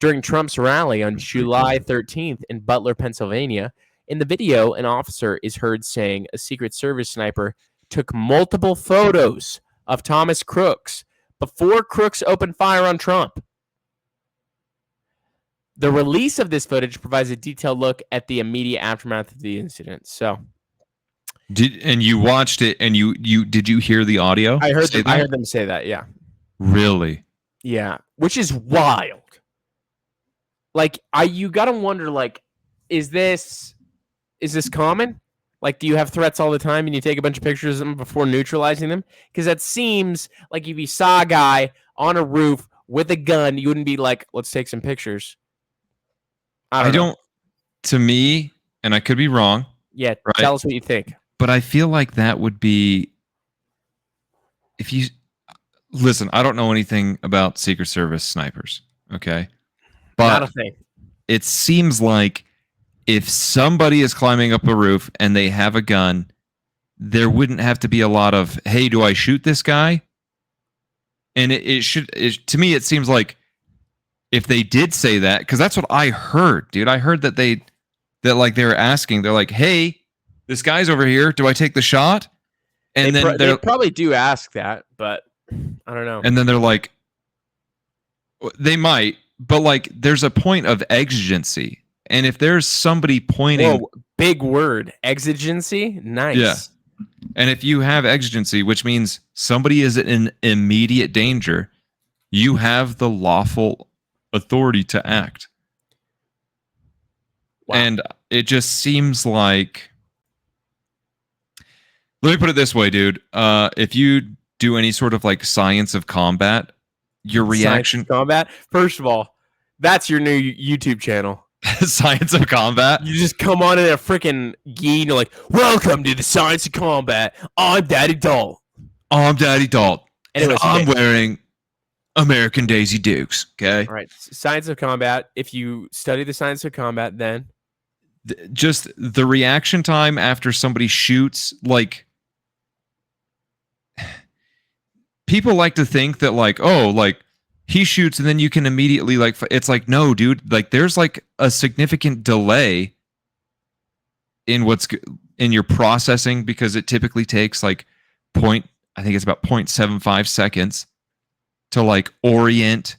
During Trump's rally on July 13th in Butler, Pennsylvania, in the video, an officer is heard saying a Secret Service sniper took multiple photos of Thomas Crooks before Crooks opened fire on Trump. The release of this footage provides a detailed look at the immediate aftermath of the incident. So, And you watched it, and did you hear the audio? I heard them say that. Yeah. Really? Yeah, which is wild. Like, you gotta wonder, like, is this common? Like, do you have threats all the time and you take a bunch of pictures of them before neutralizing them? Because that seems like if you saw a guy on a roof with a gun, you wouldn't be like, let's take some pictures. I don't. To me, and I could be wrong. Yeah, right? Tell us what you think. But I feel like that would be, if you listen, I don't know anything about Secret Service snipers, okay? But not a thing. It seems like if somebody is climbing up a roof and they have a gun, there wouldn't have to be a lot of, hey, do I shoot this guy? And to me, it seems like if they did say that, because that's what I heard, dude. I heard that they were asking, they're like, hey, this guy's over here. Do I take the shot? And they probably do ask that, but I don't know. And then they're like, they might, but like, there's a point of exigency. And if there's somebody pointing, whoa, big word, exigency, nice. Yeah. And if you have exigency, which means somebody is in immediate danger, you have the lawful authority to act. Wow. And it just seems like, let me put it this way, dude. If you do any sort of like science of combat, your reaction... Science of combat? First of all, that's your new YouTube channel. Science of combat? You just come on in a freaking gi and you're like, welcome to the Science of Combat. I'm Daddy Dalt. I'm Daddy Dalt. And I'm wearing American Daisy Dukes, okay? All right. Science of combat. If you study the science of combat, then... Just the reaction time after somebody shoots, like... People like to think that, like, oh, like, he shoots and then you can immediately, like, it's like, no, dude, like, there's like a significant delay in in your processing, because it typically takes like I think it's about 0.75 seconds to like orient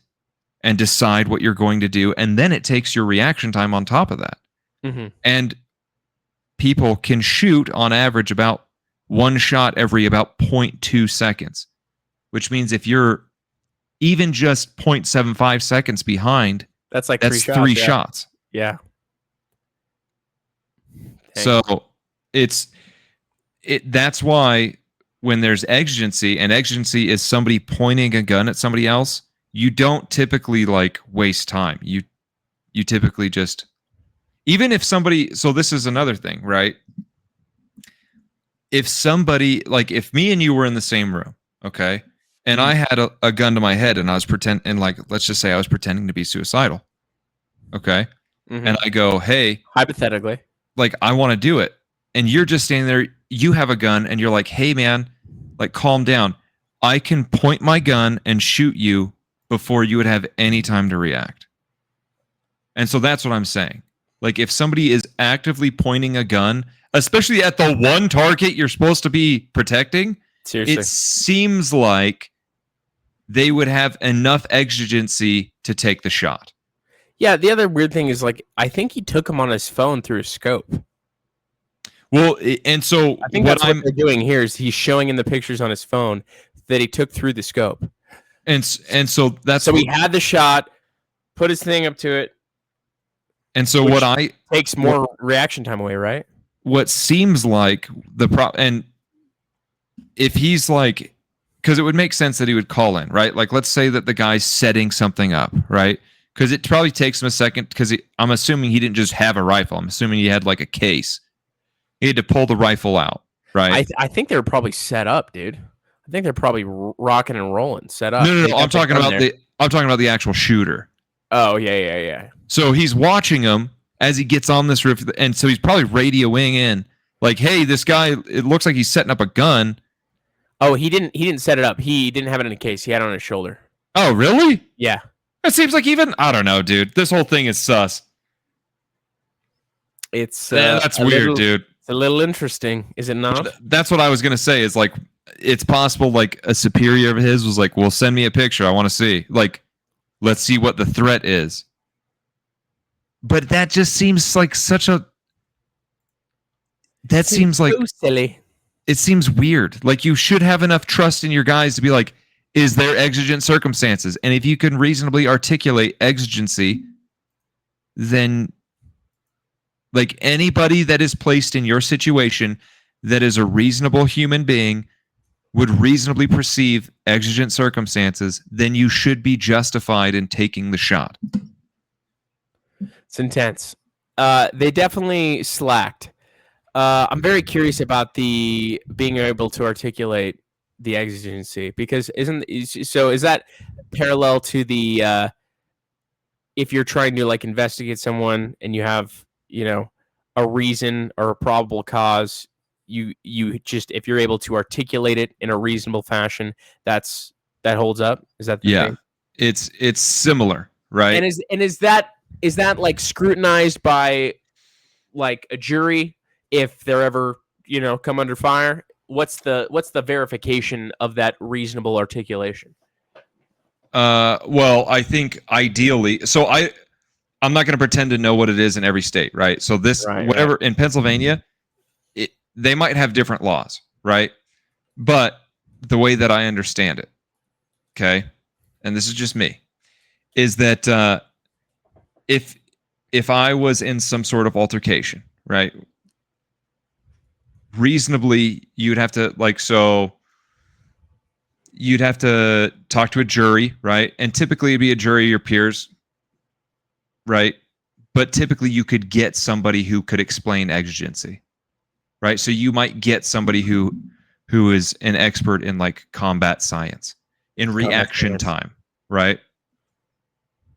and decide what you're going to do. And then it takes your reaction time on top of that. Mm-hmm. And people can shoot on average about one shot every about 0.2 seconds, which means if you're even just 0.75 seconds behind, That's like That's three three shots. shots. Yeah. So that's why when there's exigency, and exigency is somebody pointing a gun at somebody else, you don't typically like waste time. You typically just, even if somebody, so this is another thing, right? If somebody, like if me and you were in the same room, okay, and I had a gun to my head and I was let's just say I was pretending to be suicidal, okay, and I go, hey, hypothetically, like I want to do it, and you're just standing there, you have a gun, and you're like, hey man, like calm down. I can point my gun and shoot you before you would have any time to react. And so that's what I'm saying. Like if somebody is actively pointing a gun, especially at the one target you're supposed to be protecting, seriously, it seems like they would have enough exigency to take the shot. Yeah, the other weird thing is like I think he took him on his phone through a scope. Well, and so I think that's what they're doing here is he's showing in the pictures on his phone that he took through the scope. And so that's so he had the shot, put his thing up to it. And so what I takes more reaction time away, right? What seems like and if he's like, because it would make sense that he would call in, right? Like let's say that the guy's setting something up, right? Because it probably takes him a second, because I'm assuming he didn't just have a rifle. I'm assuming he had like a case. He had to pull the rifle out, right? I think they were probably set up, dude. I think they're probably rocking and rolling, set up. No. I'm talking about the actual shooter. Oh yeah. So he's watching him as he gets on this roof, and so he's probably radioing in, like, "Hey, this guy. It looks like he's setting up a gun." Oh, he didn't set it up. He didn't have it in a case. He had it on his shoulder. Oh, really? Yeah. It seems like I don't know, dude. This whole thing is sus. It's that's weird, dude. It's a little interesting, is it not? That's what I was gonna say. Is like, it's possible like a superior of his was like, "Well, send me a picture. I want to see. Like, let's see what the threat is." But that just seems like such a. That seems like so silly. It seems weird. Like you should have enough trust in your guys to be like, is there exigent circumstances? And if you can reasonably articulate exigency, then like anybody that is placed in your situation that is a reasonable human being would reasonably perceive exigent circumstances, then you should be justified in taking the shot. It's intense. They definitely slacked. I'm very curious about the being able to articulate the exigency, because is that parallel to the if you're trying to like investigate someone and you have a reason or a probable cause, you just, if you're able to articulate it in a reasonable fashion, that holds up. Is that the thing? It's similar, right? And is that like scrutinized by like a jury if they're ever come under fire? What's the verification of that reasonable articulation? Well, I think ideally, so I'm not going to pretend to know what it is in every state, right? So whatever in Pennsylvania, they might have different laws, right? But the way that I understand it, okay, and this is just me, is that if I was in some sort of altercation, right, reasonably you'd have to you'd have to talk to a jury, right? And typically it'd be a jury of your peers, right? But typically you could get somebody who could explain exigency, right? So you might get somebody who is an expert in like combat science, in reaction time, right?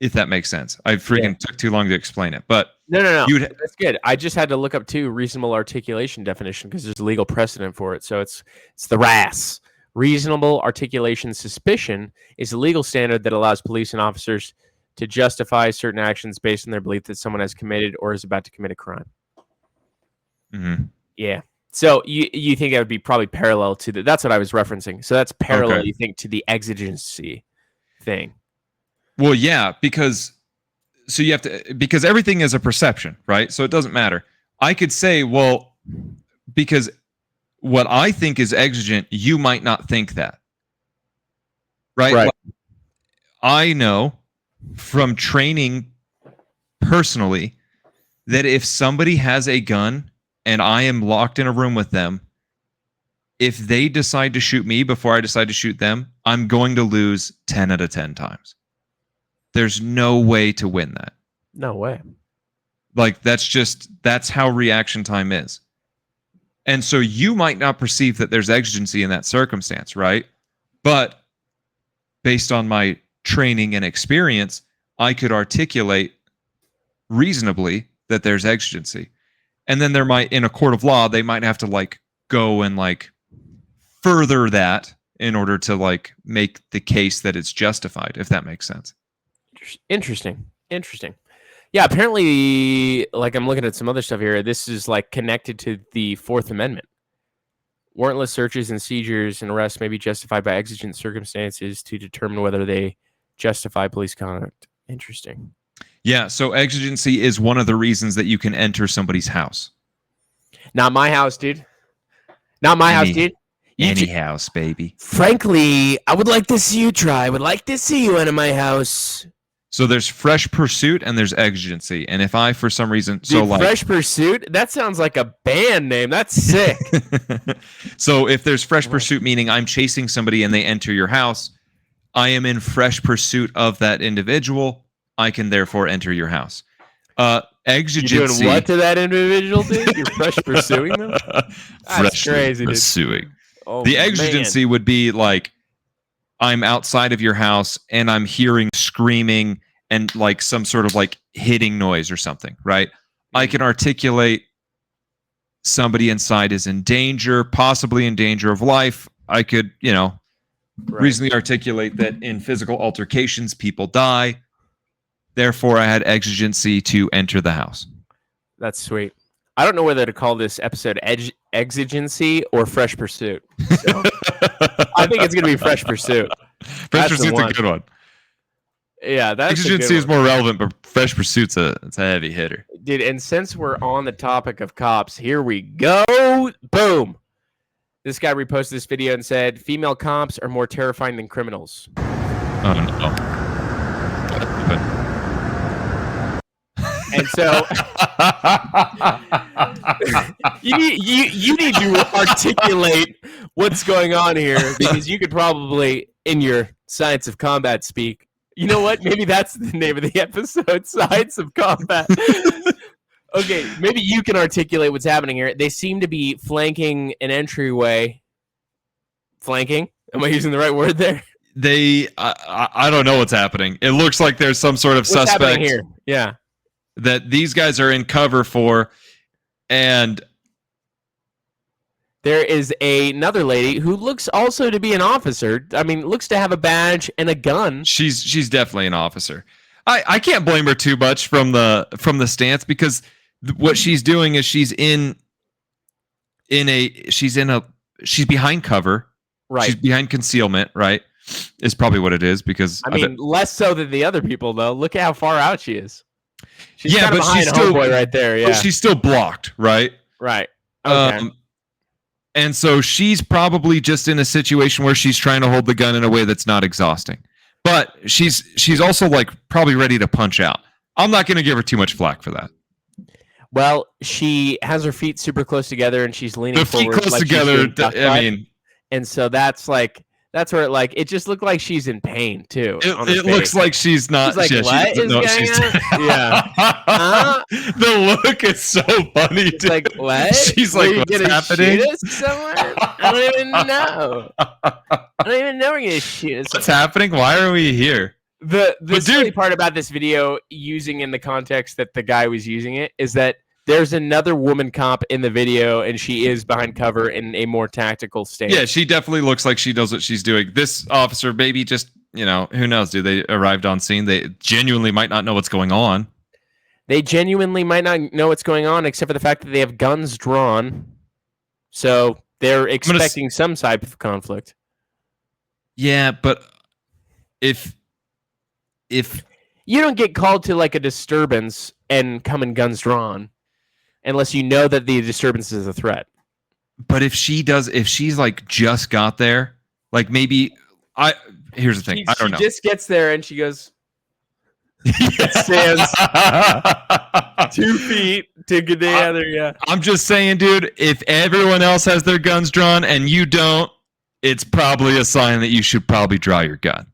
If that makes sense. I took too long to explain it, but no. That's good. I just had to look up reasonable articulation definition because there's a legal precedent for it. So it's the RAS. Reasonable articulation suspicion is a legal standard that allows police and officers to justify certain actions based on their belief that someone has committed or is about to commit a crime. Mm-hmm. Yeah. So you think that would be probably parallel to that's what I was referencing. So that's parallel, okay. You think, to the exigency thing. Well, yeah, because everything is a perception, right? So it doesn't matter. I could say, well, because what I think is exigent, you might not think that. Right? Right. Like, I know from training personally that if somebody has a gun and I am locked in a room with them, if they decide to shoot me before I decide to shoot them, I'm going to lose 10 out of 10 times. There's no way to win that. No way. Like, that's how reaction time is. And so you might not perceive that there's exigency in that circumstance, right? But based on my training and experience, I could articulate reasonably that there's exigency. And then there might, in a court of law, they might have to like go and like further that in order to like make the case that it's justified, if that makes sense. Interesting. Yeah, apparently, like I'm looking at some other stuff here. This is like connected to the Fourth Amendment. Warrantless searches and seizures and arrests may be justified by exigent circumstances to determine whether they justify police conduct. Interesting. Yeah, so exigency is one of the reasons that you can enter somebody's house. Not my house, dude. Not my house, dude. Any house, baby. Frankly, I would like to see you try. I would like to see you into my house. So there's fresh pursuit and there's exigency. And if I, for some reason, Dude, Fresh Pursuit? That sounds like a band name. That's sick. So if there's fresh pursuit, meaning I'm chasing somebody and they enter your house, I am in fresh pursuit of that individual. I can therefore enter your house. Exigency. You're doing what to that individual, dude? You're fresh pursuing them? That's crazy, dude. Pursuing. Oh, the exigency would be like, I'm outside of your house and I'm hearing screaming and like some sort of like hitting noise or something, right? I can articulate somebody inside is in danger, possibly in danger of life. I could, reasonably articulate that in physical altercations, people die. Therefore, I had exigency to enter the house. That's sweet. I don't know whether to call this episode Exigency or Fresh Pursuit. So I think it's going to be Fresh Pursuit. Fresh Pursuit's a good one. Yeah, that's Exigency is more relevant, but Fresh Pursuit's it's a heavy hitter. Dude, and since we're on the topic of cops, here we go. Boom. This guy reposted this video and said, female cops are more terrifying than criminals. Oh, no. And so you need to articulate what's going on here, because you could probably, in your Science of Combat speak, you know what? Maybe that's the name of the episode, Science of Combat. Okay, maybe you can articulate what's happening here. They seem to be flanking an entryway. Flanking? Am I using the right word there? I don't know what's happening. It looks like there's some sort of What's suspect here? Yeah. that these guys are in cover for, and there is another lady who looks also to be an officer. I mean, looks to have a badge and a gun. She's definitely an officer. I can't blame her too much from the stance, because what she's doing is she's behind cover. Right. She's behind concealment, right? Is probably what it is, because I mean, less so than the other people though. Look at how far out she is. She's yeah, but she's still right there. Yeah, but she's still blocked, right? Right. Okay. And so she's probably just in a situation where she's trying to hold the gun in a way that's not exhausting. But she's also like probably ready to punch out. I'm not going to give her too much flack for that. Well, she has her feet super close together and she's leaning forward. The feet close together. I mean, and so that's where it just looked like she's in pain too. It looks like she's not. She's like, yeah, what is going on? Yeah. The look is so funny. It's like, what? She's like, what's happening? Shoot us somewhere? I don't even know. I don't even know we're gonna shoot us. What's happening? Why are we here? The silly part about this video, using in the context that the guy was using it, is that there's another woman cop in the video, and she is behind cover in a more tactical stance. Yeah, she definitely looks like she knows what she's doing. This officer, maybe just, who knows? They arrived on scene. They genuinely might not know what's going on. They genuinely might not know what's going on, except for the fact that they have guns drawn. So they're expecting some type of conflict. Yeah, but if you don't get called to like a disturbance and come in guns drawn, unless you know that the disturbance is a threat. But if she's like just got there, like maybe here's the thing. I don't know. She just gets there and she goes, stands 2 feet together. Yeah. I'm just saying, dude, if everyone else has their guns drawn and you don't, it's probably a sign that you should probably draw your gun.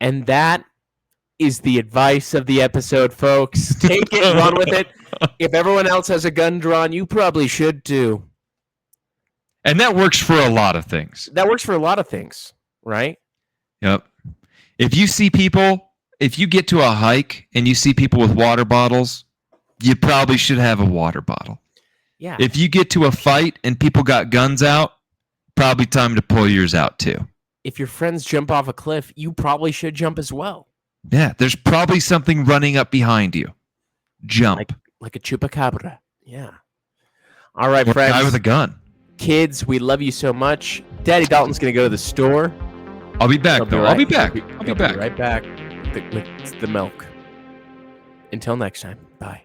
And that is the advice of the episode, folks. Take it, run with it. If everyone else has a gun drawn, you probably should too. And that works for a lot of things. That works for a lot of things, right? Yep. If you see people, if you get to a hike and you see people with water bottles, you probably should have a water bottle. Yeah. If you get to a fight and people got guns out, probably time to pull yours out too. If your friends jump off a cliff, you probably should jump as well. Yeah, there's probably something running up behind you. Jump. Like a chupacabra. Yeah. All right, Or a friends. guy with a gun. Kids, we love you so much. Daddy Dalton's going to go to the store. I'll be back, He'll be though. right- I'll be back. he'll I'll be back. right back with the milk. Until next time. Bye.